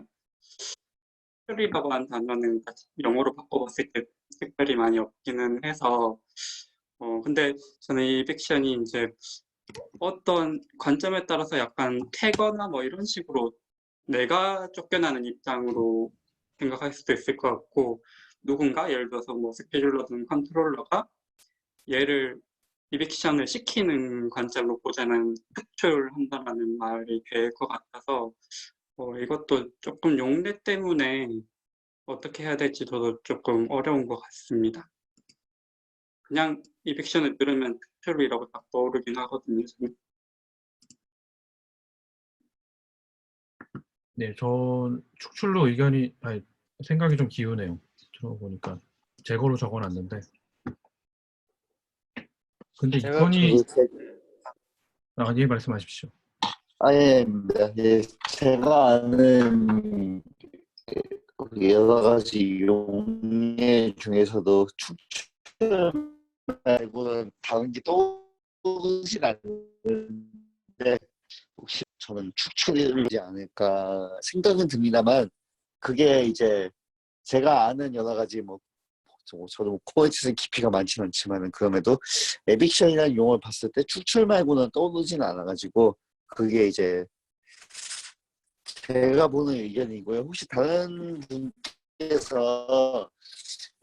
축출이라고 한 단어는 영어로 바꿔봤을 때 특별히 많이 없기는 해서 근데 저는 이 픽션이 이제 어떤 관점에 따라서 약간 태거나 뭐 이런 식으로 내가 쫓겨나는 입장으로 생각할 수도 있을 것 같고 누군가 예를 들어서 뭐 스케줄러든 컨트롤러가 얘를 이빅션을 시키는 관점으로 보자는 특출한다라는 말이 될 것 같아서 이것도 조금 용례 때문에 어떻게 해야 될지 저도 조금 어려운 것 같습니다. 그냥 이빅션을 들으면 특출이라고 딱 떠오르긴 하거든요. 저는. 네, 전 축출로 생각이 좀 기우네요. 들어보니까 제거로 적어놨는데 근데 이 제가 건이 저도 예, 말씀하십시오. 아닙니다. 예, 제가 아는 여러 가지 용례 중에서도 축출 말고는 다른 게 떠오르진 않는데 혹시 저는 축출이지 않을까 생각은 듭니다만 그게 이제 제가 아는 여러 가지 뭐 저도 코어치는 깊이가 많지는 않지만은 그럼에도 에빅션이라는 용어를 봤을 때 축출 말고는 떠오르진 않아가지고 그게 이제 제가 보는 의견이고요. 혹시 다른 분께서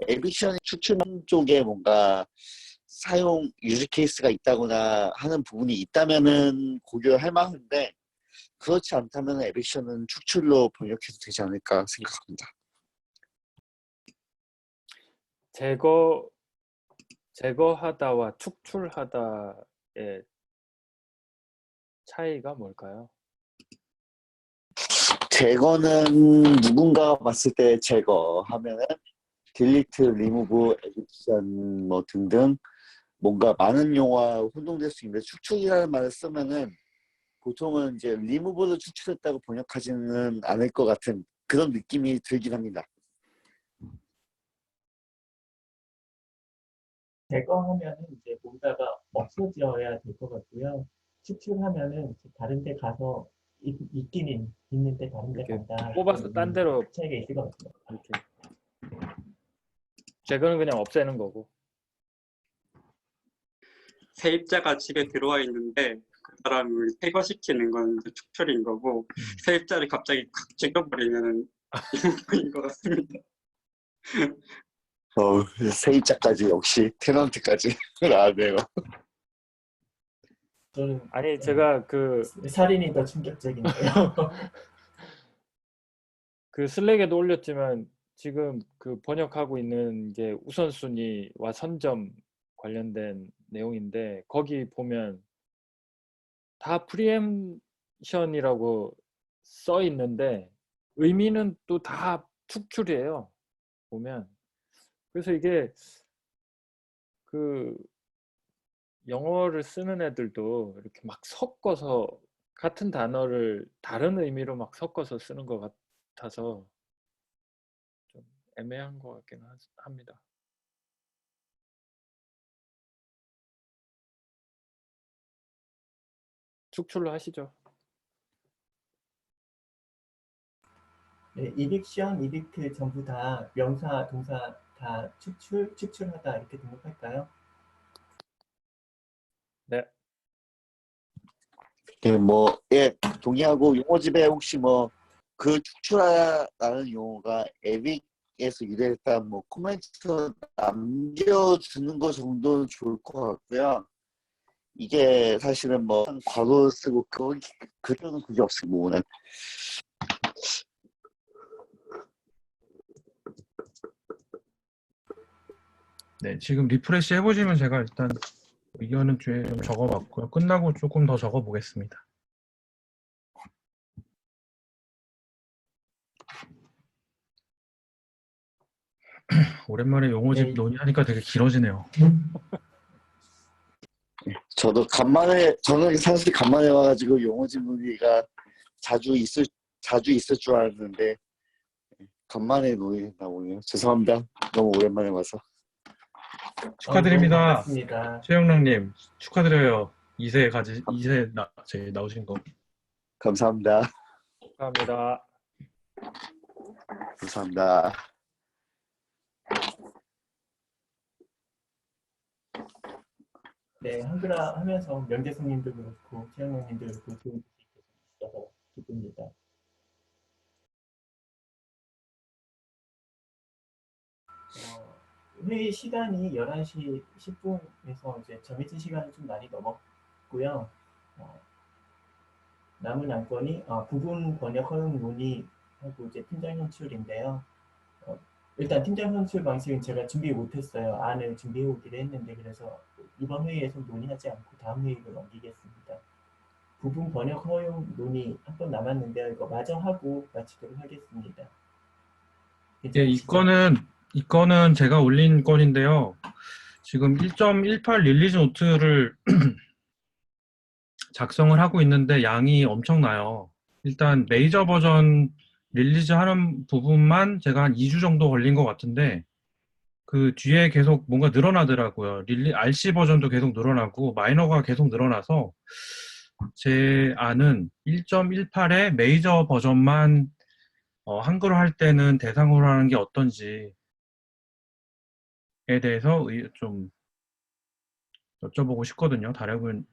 에빅션 축출 쪽에 뭔가 사용 유즈 케이스가 있다거나 하는 부분이 있다면은 고려할 만한데 그렇지 않다면 에빅션은 축출로 번역해도 되지 않을까 생각합니다. 제거하다와 축출하다의 차이가 뭘까요? 제거는 누군가가 봤을 때 제거하면은 딜리트, 리무브, 에딕션 뭐 등등 뭔가 많은 용어와 혼동될 수 있는데 축출이라는 말을 쓰면은 보통은 이제 리무브를 축출했다고 번역하지는 않을 것 같은 그런 느낌이 들긴 합니다. 제거하면은 이제 뭔가가 없어져야 될 것 같고요. 축출하면은 다른 데 가서 있긴 있는데 다른 데 이렇게 간다. 뽑아서 딴 데로 차이가 있을 것 같습니다. 이렇게 제거는 그냥 없애는 거고. 세입자가 집에 들어와 있는데 그 사람을 퇴거시키는 건 이제 축출인 거고 세입자를 갑자기 콱 찍어버리면 이인 것 같습니다. 세입자까지 역시 테넌트까지 나네요. 저는 아니 제가 그 살인이 더 충격적인데요. 슬랙에도 올렸지만 지금 그 번역하고 있는 게 우선순위와 선점 관련된 내용인데 거기 보면 다 프리엠션이라고 써 있는데 의미는 또 다 축출이에요. 보면 그래서 이게 그 영어를 쓰는 애들도 이렇게 막 섞어서 같은 단어를 다른 의미로 막 섞어서 쓰는 것 같아서 좀 애매한 것 같긴 합니다. 축출을 하시죠. 네, 이빅션, 이빅트 전부 다 명사, 동사 다 축출하다 이렇게 등록할까요? 네. 예, 예, 동의하고 용어집에 혹시 그 축출하라는 용어가 에빅에서 유래했다 코멘트 남겨주는 거 정도는 좋을 것 같고요. 이게 사실은 과거 쓰고 그거는 그게 없어요. 오늘. 네, 지금 리프레시 해보시면 제가 일단 의견은 좀 적어봤고요. 끝나고 조금 더 적어보겠습니다. 오랜만에 용어집 네. 논의하니까 되게 길어지네요. 저는 사실 간만에 와가지고 용어집 논의가 자주 있을 줄 알았는데 간만에 논의했나 보네요. 죄송합니다. 너무 오랜만에 와서. 축하드립니다. 반갑습니다. 최영랑님 축하드려요. 2세 나오신 거. 감사합니다. 감사합니다. 감사합니다. 네, 한글화 하면서 명재성님도 그렇고 최영영님도 그렇고 도움 주실 수 있어서 기쁩니다. 회의 시간이 11시 10분에서 이제 정해진 시간을 좀 많이 넘었고요. 남은 안건이 부분 번역 허용 논의하고 이제 팀장 현출인데요. 일단 팀장 현출 방식은 제가 준비 못했어요. 안을 준비해 오기로 했는데 그래서 이번 회의에서 논의하지 않고 다음 회의로 넘기겠습니다. 부분 번역 허용 논의 한 번 남았는데요. 이거 마저 하고 마치도록 하겠습니다. 예, 괜찮으시죠? 이 건은 제가 올린 건인데요. 지금 1.18 릴리즈 노트를 작성을 하고 있는데 양이 엄청나요. 일단 메이저 버전 릴리즈 하는 부분만 제가 한 2주 정도 걸린 것 같은데 그 뒤에 계속 뭔가 늘어나더라고요. RC 버전도 계속 늘어나고 마이너가 계속 늘어나서 제 안은 1.18의 메이저 버전만 한글로 할 때는 대상으로 하는 게 어떤지에 대해서 좀 여쭤보고 싶거든요. 다른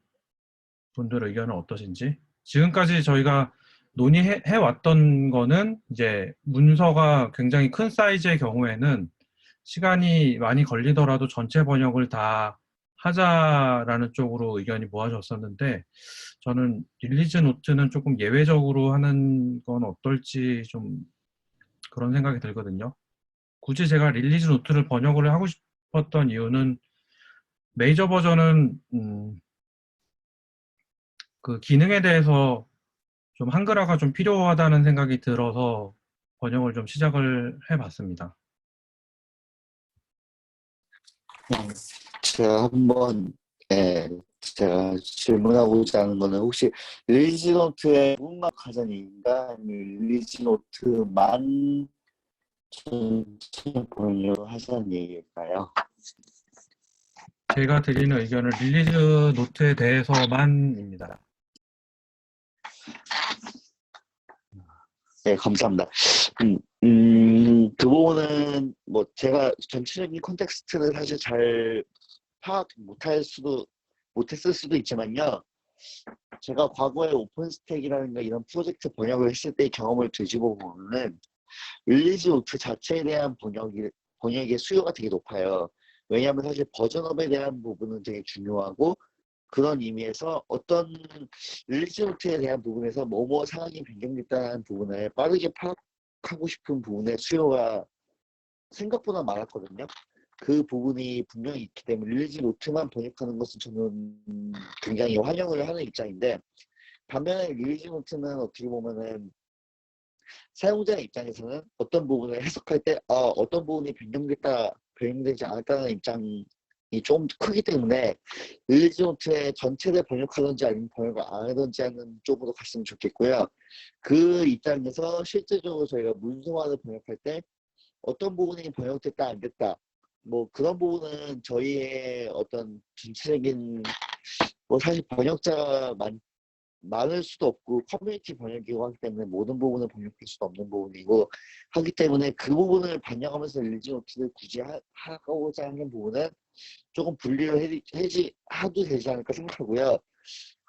분들 의견은 어떠신지. 지금까지 저희가 논의해왔던 거는 이제 문서가 굉장히 큰 사이즈의 경우에는 시간이 많이 걸리더라도 전체 번역을 다 하자라는 쪽으로 의견이 모아졌었는데 저는 릴리즈 노트는 조금 예외적으로 하는 건 어떨지 좀 그런 생각이 들거든요. 굳이 제가 릴리즈 노트를 번역을 하고 싶었던 이유는 메이저 버전은 그 기능에 대해서 좀 한글화가 좀 필요하다는 생각이 들어서 번역을 좀 시작을 해봤습니다. 제가 질문하고자 하는 거는 혹시 릴리즈 노트의 문막 가전인가 아니면 릴리즈 노트만 전체 번역을 하자는 얘기일까요? 제가 드리는 의견은 릴리즈 노트에 대해서만입니다. 네, 감사합니다. 그 부분은 제가 전체적인 컨텍스트는 사실 잘 파악 못했을 수도 있지만요. 제가 과거에 오픈스택이라든가 이런 프로젝트 번역을 했을 때의 경험을 뒤집어 보면은 릴리즈 노트 자체에 대한 번역의 수요가 되게 높아요. 왜냐하면 사실 버전업에 대한 부분은 되게 중요하고 그런 의미에서 어떤 릴리즈 노트에 대한 부분에서 뭐뭐 상황이 변경됐다는 부분을 빠르게 파악하고 싶은 부분의 수요가 생각보다 많았거든요. 그 부분이 분명히 있기 때문에 릴리즈 노트만 번역하는 것은 저는 굉장히 환영을 하는 입장인데 반면에 릴리즈 노트는 어떻게 보면은 사용자 입장에서는 어떤 부분을 해석할 때 어떤 부분이 변경되지 않았다는 입장이 좀 크기 때문에 릴리즈 노트의 전체를 번역하든지 아니면 번역을 안 하든지 하는 쪽으로 갔으면 좋겠고요. 그 입장에서 실제적으로 저희가 문서화를 번역할 때 어떤 부분이 번역됐다 안 됐다 그런 부분은 저희의 어떤 전체적인 사실 많을 수도 없고 커뮤니티 번역이고 하기 때문에 모든 부분을 번역할 수도 없는 부분이고 하기 때문에 그 부분을 반영하면서 릴리지 노트를 굳이 하고자 하는 부분은 조금 분리를 하도 되지 않을까 생각하고요.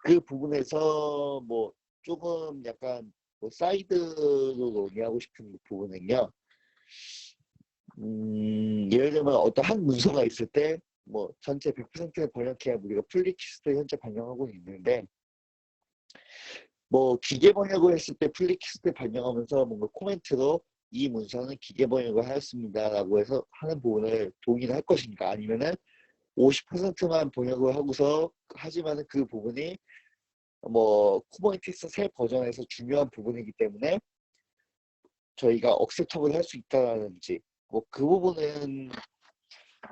그 부분에서 뭐 조금 약간 뭐 사이드로 논의하고 싶은 부분은요. 예를 들면 어떤 한 문서가 있을 때 뭐 전체 100%를 번역해야 우리가 풀리키스트를 현재 반영하고 있는데 뭐 기계 번역을 했을 때 풀리키스트 반영하면서 뭔가 코멘트로 이 문서는 기계 번역을 하였습니다라고 해서 하는 부분을 동의를 할 것인가 아니면은 50%만 번역을 하고서 하지만은 그 부분이 뭐 쿠버네티스 새 버전에서 중요한 부분이기 때문에 저희가 억셉터블 할 수 있다라든지 뭐 그 부분은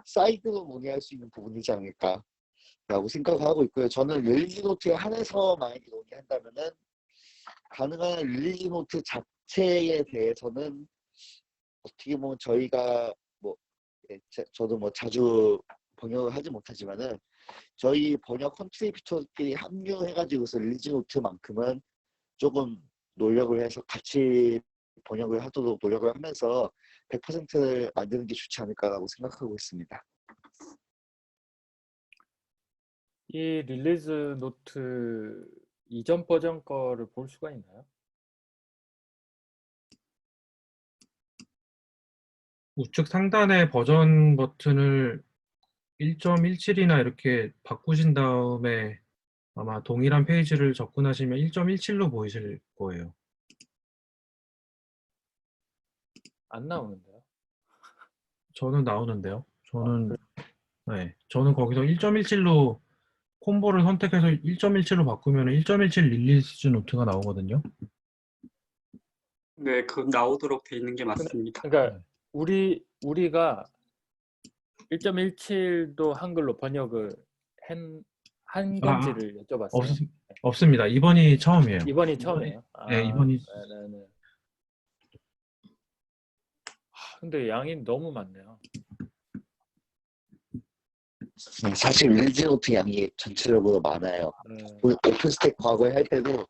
사이드로 논의할 수 있는 부분이지 않을까라고 생각하고 있고요. 저는 릴리지 노트에 한해서 만약에 논의한다면은 가능한 릴리지 노트 자체에 대해서는 어떻게 보면 저희가 뭐 저도 뭐 자주 번역을 하지 못하지만은 저희 번역 컨트리뷰터끼리 합류해가지고서 릴리지 노트만큼은 조금 노력을 해서 같이 번역을 하도록 노력을 하면서 100%를 만드는 게 좋지 않을까라고 생각하고 있습니다. 이 릴리즈 노트 이전 버전 거를 볼 수가 있나요? 우측 상단에 버전 버튼을 1.17이나 이렇게 바꾸신 다음에 아마 동일한 페이지를 접근하시면 1.17로 보이실 거예요. 안 나오는데요. 저는 나오는데요. 저는 거기서 1.17로 콤보를 선택해서 1.17로 바꾸면 1.17 릴리즈 노트가 나오거든요. 네, 그 나오도록 돼 있는 게 맞습니다. 그러니까 우리가 1.17도 한글로 번역을 한 건지를 여쭤봤어요. 없습니다. 이번이 처음이에요. 이번이 처음이에요. 네, 이번이. 네네네. 근데 양이 너무 많네요. 사실 릴리지 노트 양이 전체적으로 많아요. 네. 오픈스택 과거에 할 때도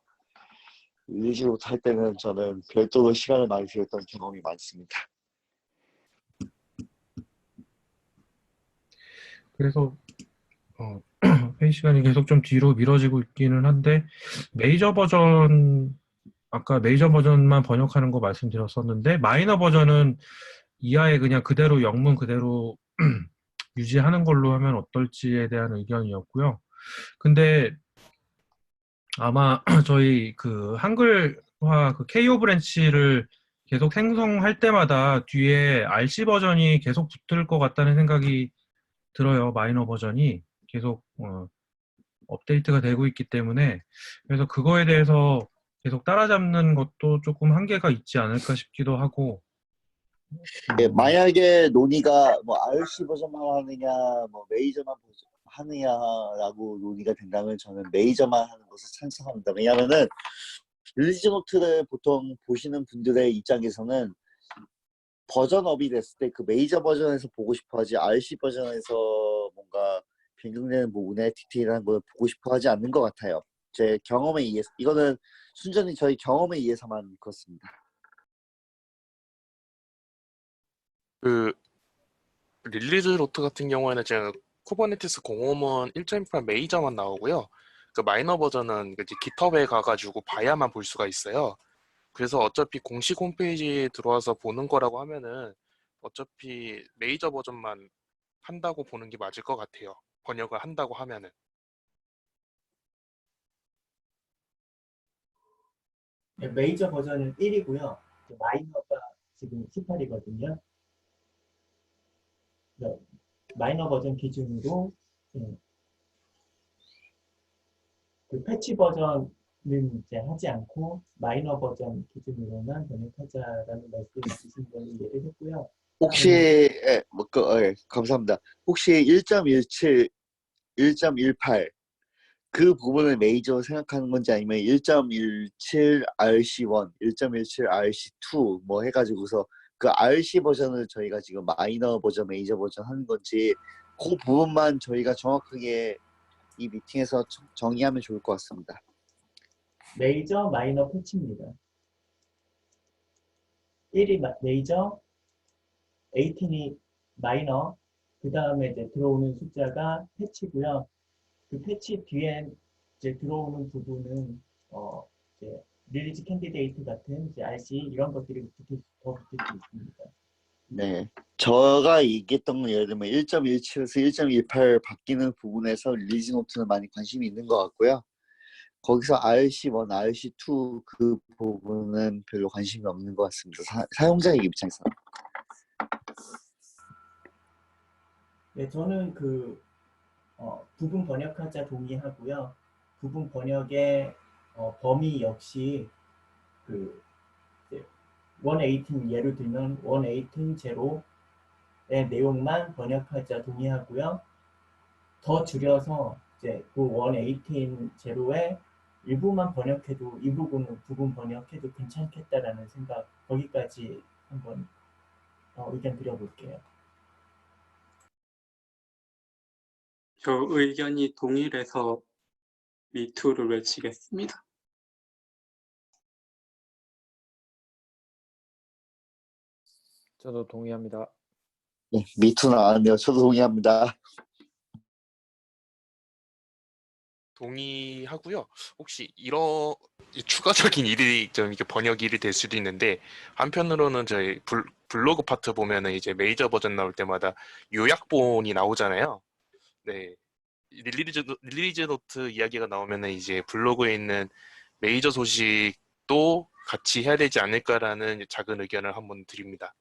릴리지 노트 할 때는 저는 별도로 시간을 많이 들였던 경험이 많습니다. 그래서 회의 시간이 계속 좀 뒤로 미뤄지고 있기는 한데 아까 메이저 버전만 번역하는 거 말씀드렸었는데 마이너 버전은 이하에 그냥 그대로 영문 그대로 유지하는 걸로 하면 어떨지에 대한 의견이었고요. 근데 아마 저희 그 한글화 그 KO 브랜치를 계속 생성할 때마다 뒤에 RC 버전이 계속 붙을 것 같다는 생각이 들어요. 마이너 버전이 계속 업데이트가 되고 있기 때문에 그래서 그거에 대해서 계속 따라잡는 것도 조금 한계가 있지 않을까 싶기도 하고. 예, 만약에 논의가 뭐 RC 버전만 하느냐, 뭐 메이저만 하느냐라고 논의가 된다면 저는 메이저만 하는 것을 찬성합니다. 왜냐하면은 릴리지 노트를 보통 보시는 분들의 입장에서는 버전업이 됐을 때 그 메이저 버전에서 보고 싶어하지 RC 버전에서 뭔가 변경되는 부분에 디테일한 걸 보고 싶어하지 않는 것 같아요. 제 경험에 의해서 이거는 순전히 저희 경험에 의해서만 그렇습니다. 그 릴리즈 노트 같은 경우에는 지금 쿠버네티스 0.5은 1.18 메이저만 나오고요. 그 마이너 버전은 이제 깃허브에 가가지고 봐야만 볼 수가 있어요. 그래서 어차피 공식 홈페이지에 들어와서 보는 거라고 하면은 어차피 메이저 버전만 한다고 보는 게 맞을 것 같아요. 번역을 한다고 하면은. 네, 메이저 버전은 1이고요. 마이너가 지금 18이거든요. 네, 마이너 버전 기준으로 그 패치 버전은 이제 하지 않고 마이너 버전 기준으로만 번역하자라는 말씀을 주신 분이 이해를 했고요. 혹시 감사합니다. 혹시 1.17, 1.18 그 부분을 메이저로 생각하는 건지 아니면 1.17 RC1, 1.17 RC2 뭐 해가지고서 그 RC 버전을 저희가 지금 마이너 버전, 메이저 버전 하는 건지 그 부분만 저희가 정확하게 이 미팅에서 정의하면 좋을 것 같습니다. 메이저, 마이너 패치입니다. 1이 메이저, 18이 마이너, 그 다음에 이제 들어오는 숫자가 패치고요. 그 패치 뒤에 이제 들어오는 부분은 이제 릴리즈 캔디데이트 같은 이제 RC 이런 것들이 더 붙을 수 있습니다. 네. 제가 얘기했던 건 예를 들면 1.17에서 1.18 바뀌는 부분에서 릴리즈 노트는 많이 관심이 있는 것 같고요. 거기서 RC1, RC2 그 부분은 별로 관심이 없는 것 같습니다. 사용자의 입장에서. 네, 저는 부분 번역하자 동의하고요. 부분 번역의 범위 역시 이제 118 예를 들면 118 제로의 내용만 번역하자 동의하고요. 더 줄여서 이제 그 118 제로의 일부만 번역해도 이 부분 번역해도 괜찮겠다라는 생각 거기까지 한번 의견 드려볼게요. 저 의견이 동일해서 미투를 외치겠습니다. 저도 동의합니다. 네, 미투 나왔네요. 저도 동의합니다. 동의하고요. 혹시 이런 추가적인 일이 좀 이게 번역 일이 될 수도 있는데 한편으로는 저희 블로그 파트 보면은 이제 메이저 버전 나올 때마다 요약본이 나오잖아요. 네, 릴리즈 노트 이야기가 나오면은 이제 블로그에 있는 메이저 소식도 같이 해야 되지 않을까라는 작은 의견을 한번 드립니다.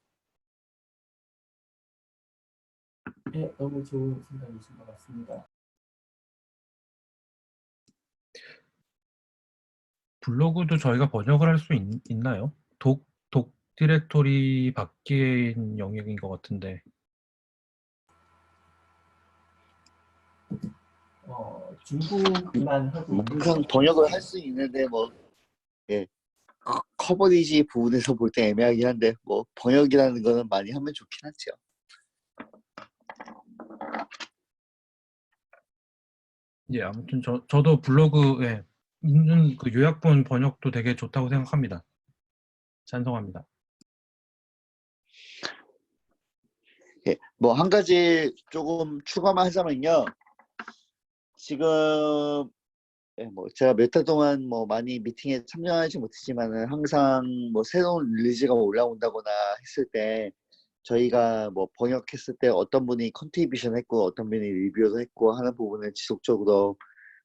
네, 너무 좋은 생각이신 것 같습니다. 블로그도 저희가 번역을 할 수 있나요? 독 디렉토리 바뀐 영역인 것 같은데. 중국만 하고 항상 번역을 할 수 있는데 예, 커버리지 부분에서 볼 때 애매하긴 한데 번역이라는 거는 많이 하면 좋긴 하죠. 예, 아무튼 저도 블로그에 있는 그 요약본 번역도 되게 좋다고 생각합니다. 찬성합니다. 예, 한 가지 조금 추가만 하자면요. 지금 제가 몇 달 동안 많이 미팅에 참여하지 못했지만은 항상 새로운 릴리즈가 올라온다거나 했을 때 저희가 번역했을 때 어떤 분이 컨트리뷰션 했고 어떤 분이 리뷰를 했고 하는 부분을 지속적으로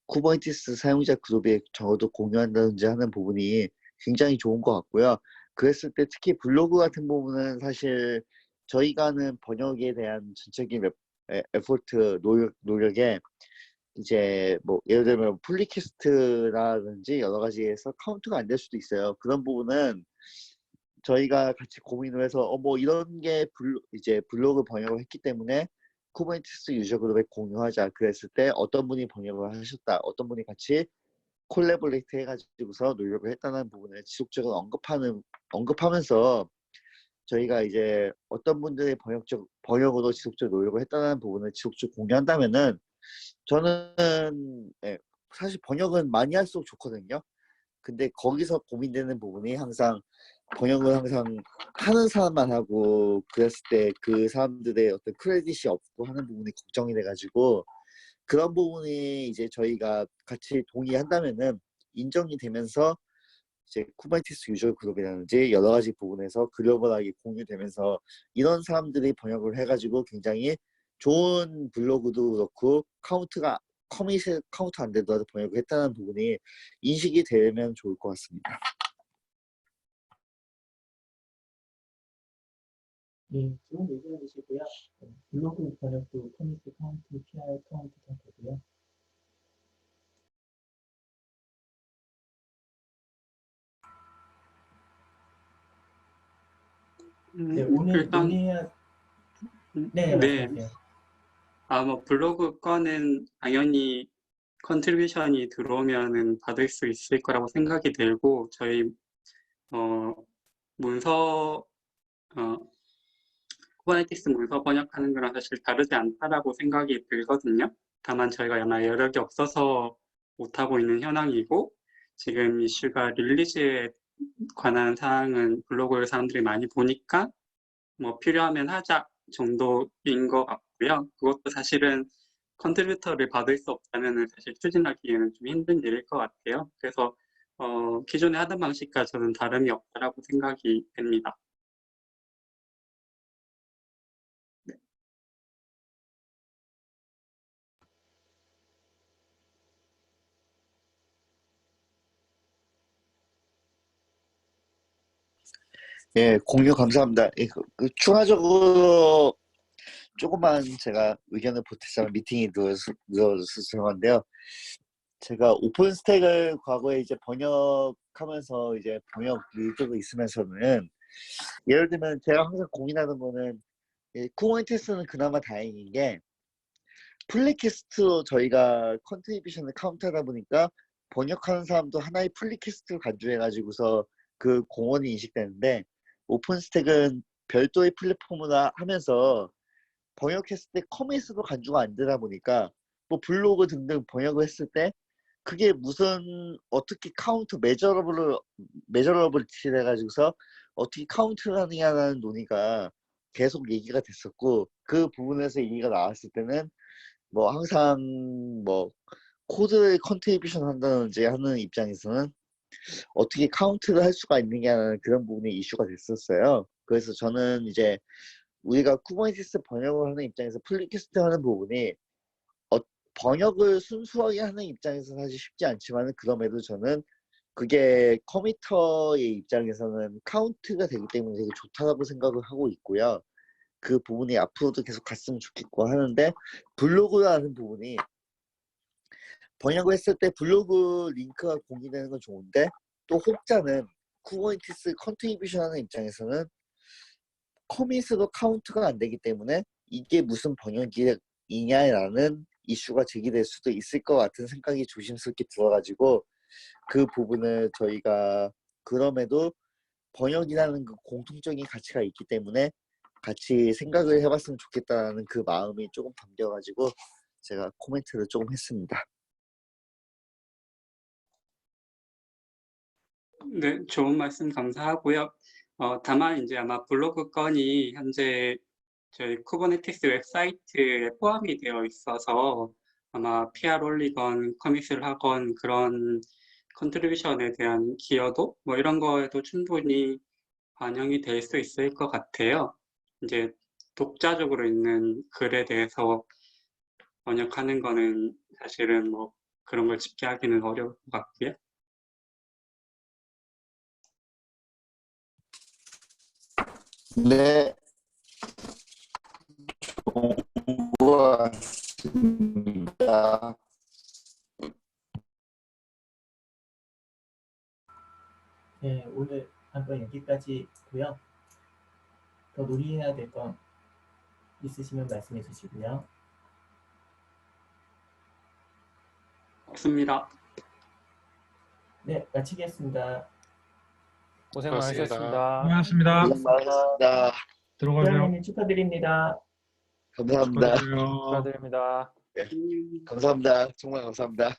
쿠버네티스 사용자 그룹에 적어도 공유한다든지 하는 부분이 굉장히 좋은 것 같고요. 그랬을 때 특히 블로그 같은 부분은 사실 저희가 하는 번역에 대한 전적인 에포트 노력에 이제 예를 들면 플리캐스트라든지 여러 가지에서 카운트가 안 될 수도 있어요. 그런 부분은 저희가 같이 고민을 해서 이런 게 이제 블로그 번역을 했기 때문에 쿠버네티스 유저 그룹에 공유하자. 그랬을 때 어떤 분이 번역을 하셨다, 어떤 분이 같이 콜라보레이트 해가지고서 노력을 했다는 부분을 지속적으로 언급하면서 저희가 이제 어떤 분들의 번역으로 지속적으로 노력을 했다는 부분을 지속적으로 공유한다면은 저는 사실 번역은 많이 할수록 좋거든요. 근데 거기서 고민되는 부분이 항상 번역은 항상 하는 사람만 하고 그랬을 때 그 사람들의 어떤 크레딧이 없고 하는 부분이 걱정이 돼가지고 그런 부분이 이제 저희가 같이 동의한다면은 인정이 되면서 이제 쿠버네티스 유저 그룹이라든지 여러 가지 부분에서 글로벌하게 공유되면서 이런 사람들이 번역을 해가지고 굉장히 좋은 블로그도 그렇고 커밋이 카운트 안 되더라도 번역을 했다는 부분이 인식이 되면 좋을 것 같습니다. 네, 좋은 의견이시고요. 블로그 번역도 커뮤니티 카운트, PR 카운트 다 되고요. 네, 오늘 일단 논의해야 네, 말씀하세요. 블로그 거는 당연히 컨트리뷰션이 들어오면은 받을 수 있을 거라고 생각이 들고 저희 문서 쿠버네티스 문서 번역하는 거랑 사실 다르지 않다라고 생각이 들거든요. 다만 저희가 아마 여력이 없어서 못하고 있는 현황이고 지금 이슈가 릴리즈에 관한 사항은 블로그를 사람들이 많이 보니까 뭐 필요하면 하자 정도인 것 같고요. 그것도 사실은 컨트리뷰터를 받을 수 없다면 사실 추진하기에는 좀 힘든 일일 것 같아요. 그래서 기존에 하던 방식과 저는 다름이 없다라고 생각이 됩니다. 예, 공유 감사합니다. 예, 추가적으로 조금만 제가 의견을 보태자면 미팅이 늦어져서 죄송한데요. 제가 오픈 스택을 과거에 이제 번역하면서 이제 번역 일도 있으면서는 예를 들면 제가 항상 고민하는 거는 쿠버네티스는 그나마 다행인 게 플리캐스트로 저희가 컨트리뷰션을 카운트하다 보니까 번역하는 사람도 하나의 플리캐스트를 간주해가지고서 그 공원이 인식되는데 오픈스택은 별도의 플랫폼을 하면서 번역했을 때 커밋으로 간주가 안 되다 보니까 뭐 블로그 등등 번역을 했을 때 그게 무슨 어떻게 카운트 메저러블 해가지고서 어떻게 카운트를 하느냐는 논의가 계속 얘기가 됐었고 그 부분에서 얘기가 나왔을 때는 뭐 항상 뭐 코드를 컨트리뷰션 한다든지 하는 입장에서는 어떻게 카운트를 할 수가 있느냐는 그런 부분이 이슈가 됐었어요. 그래서 저는 이제 우리가 쿠버네티스 번역을 하는 입장에서 플리캐스트 하는 부분이 번역을 순수하게 하는 입장에서 사실 쉽지 않지만 그럼에도 저는 그게 커미터의 입장에서는 카운트가 되기 때문에 되게 좋다고 생각을 하고 있고요. 그 부분이 앞으로도 계속 갔으면 좋겠고 하는데 블로그라는 부분이 번역을 했을 때 블로그 링크가 공개되는 건 좋은데 또 혹자는 쿠버네티스 컨트리뷰션 하는 입장에서는 커밋으로 카운트가 안 되기 때문에 이게 무슨 번역이냐라는 이슈가 제기될 수도 있을 것 같은 생각이 조심스럽게 들어가지고 그 부분을 저희가 그럼에도 번역이라는 그 공통적인 가치가 있기 때문에 같이 생각을 해봤으면 좋겠다는 그 마음이 조금 담겨가지고 제가 코멘트를 조금 했습니다. 네, 좋은 말씀 감사하고요. 다만 이제 아마 블로그 건이 현재 저희 쿠버네티스 웹사이트에 포함이 되어 있어서 아마 PR 올리건 커밋을 하건 그런 컨트리뷰션에 대한 기여도 뭐 이런 거에도 충분히 반영이 될 수 있을 것 같아요. 이제 독자적으로 있는 글에 대해서 번역하는 거는 사실은 뭐 그런 걸 집계하기는 어려울 것 같고요. 네, 좋은 것 같습니다. 네, 오늘 한번 여기까지고요. 더 논의해야 될 건 있으시면 말씀해 주시고요. 없습니다. 네, 마치겠습니다. 고생 고맙습니다. 많으셨습니다. 고맙습니다. 고생 많으셨습니다. 들어가세요. 회원님 축하드립니다. 감사합니다. 축하드려요. 축하드립니다. 감사합니다. 정말 감사합니다.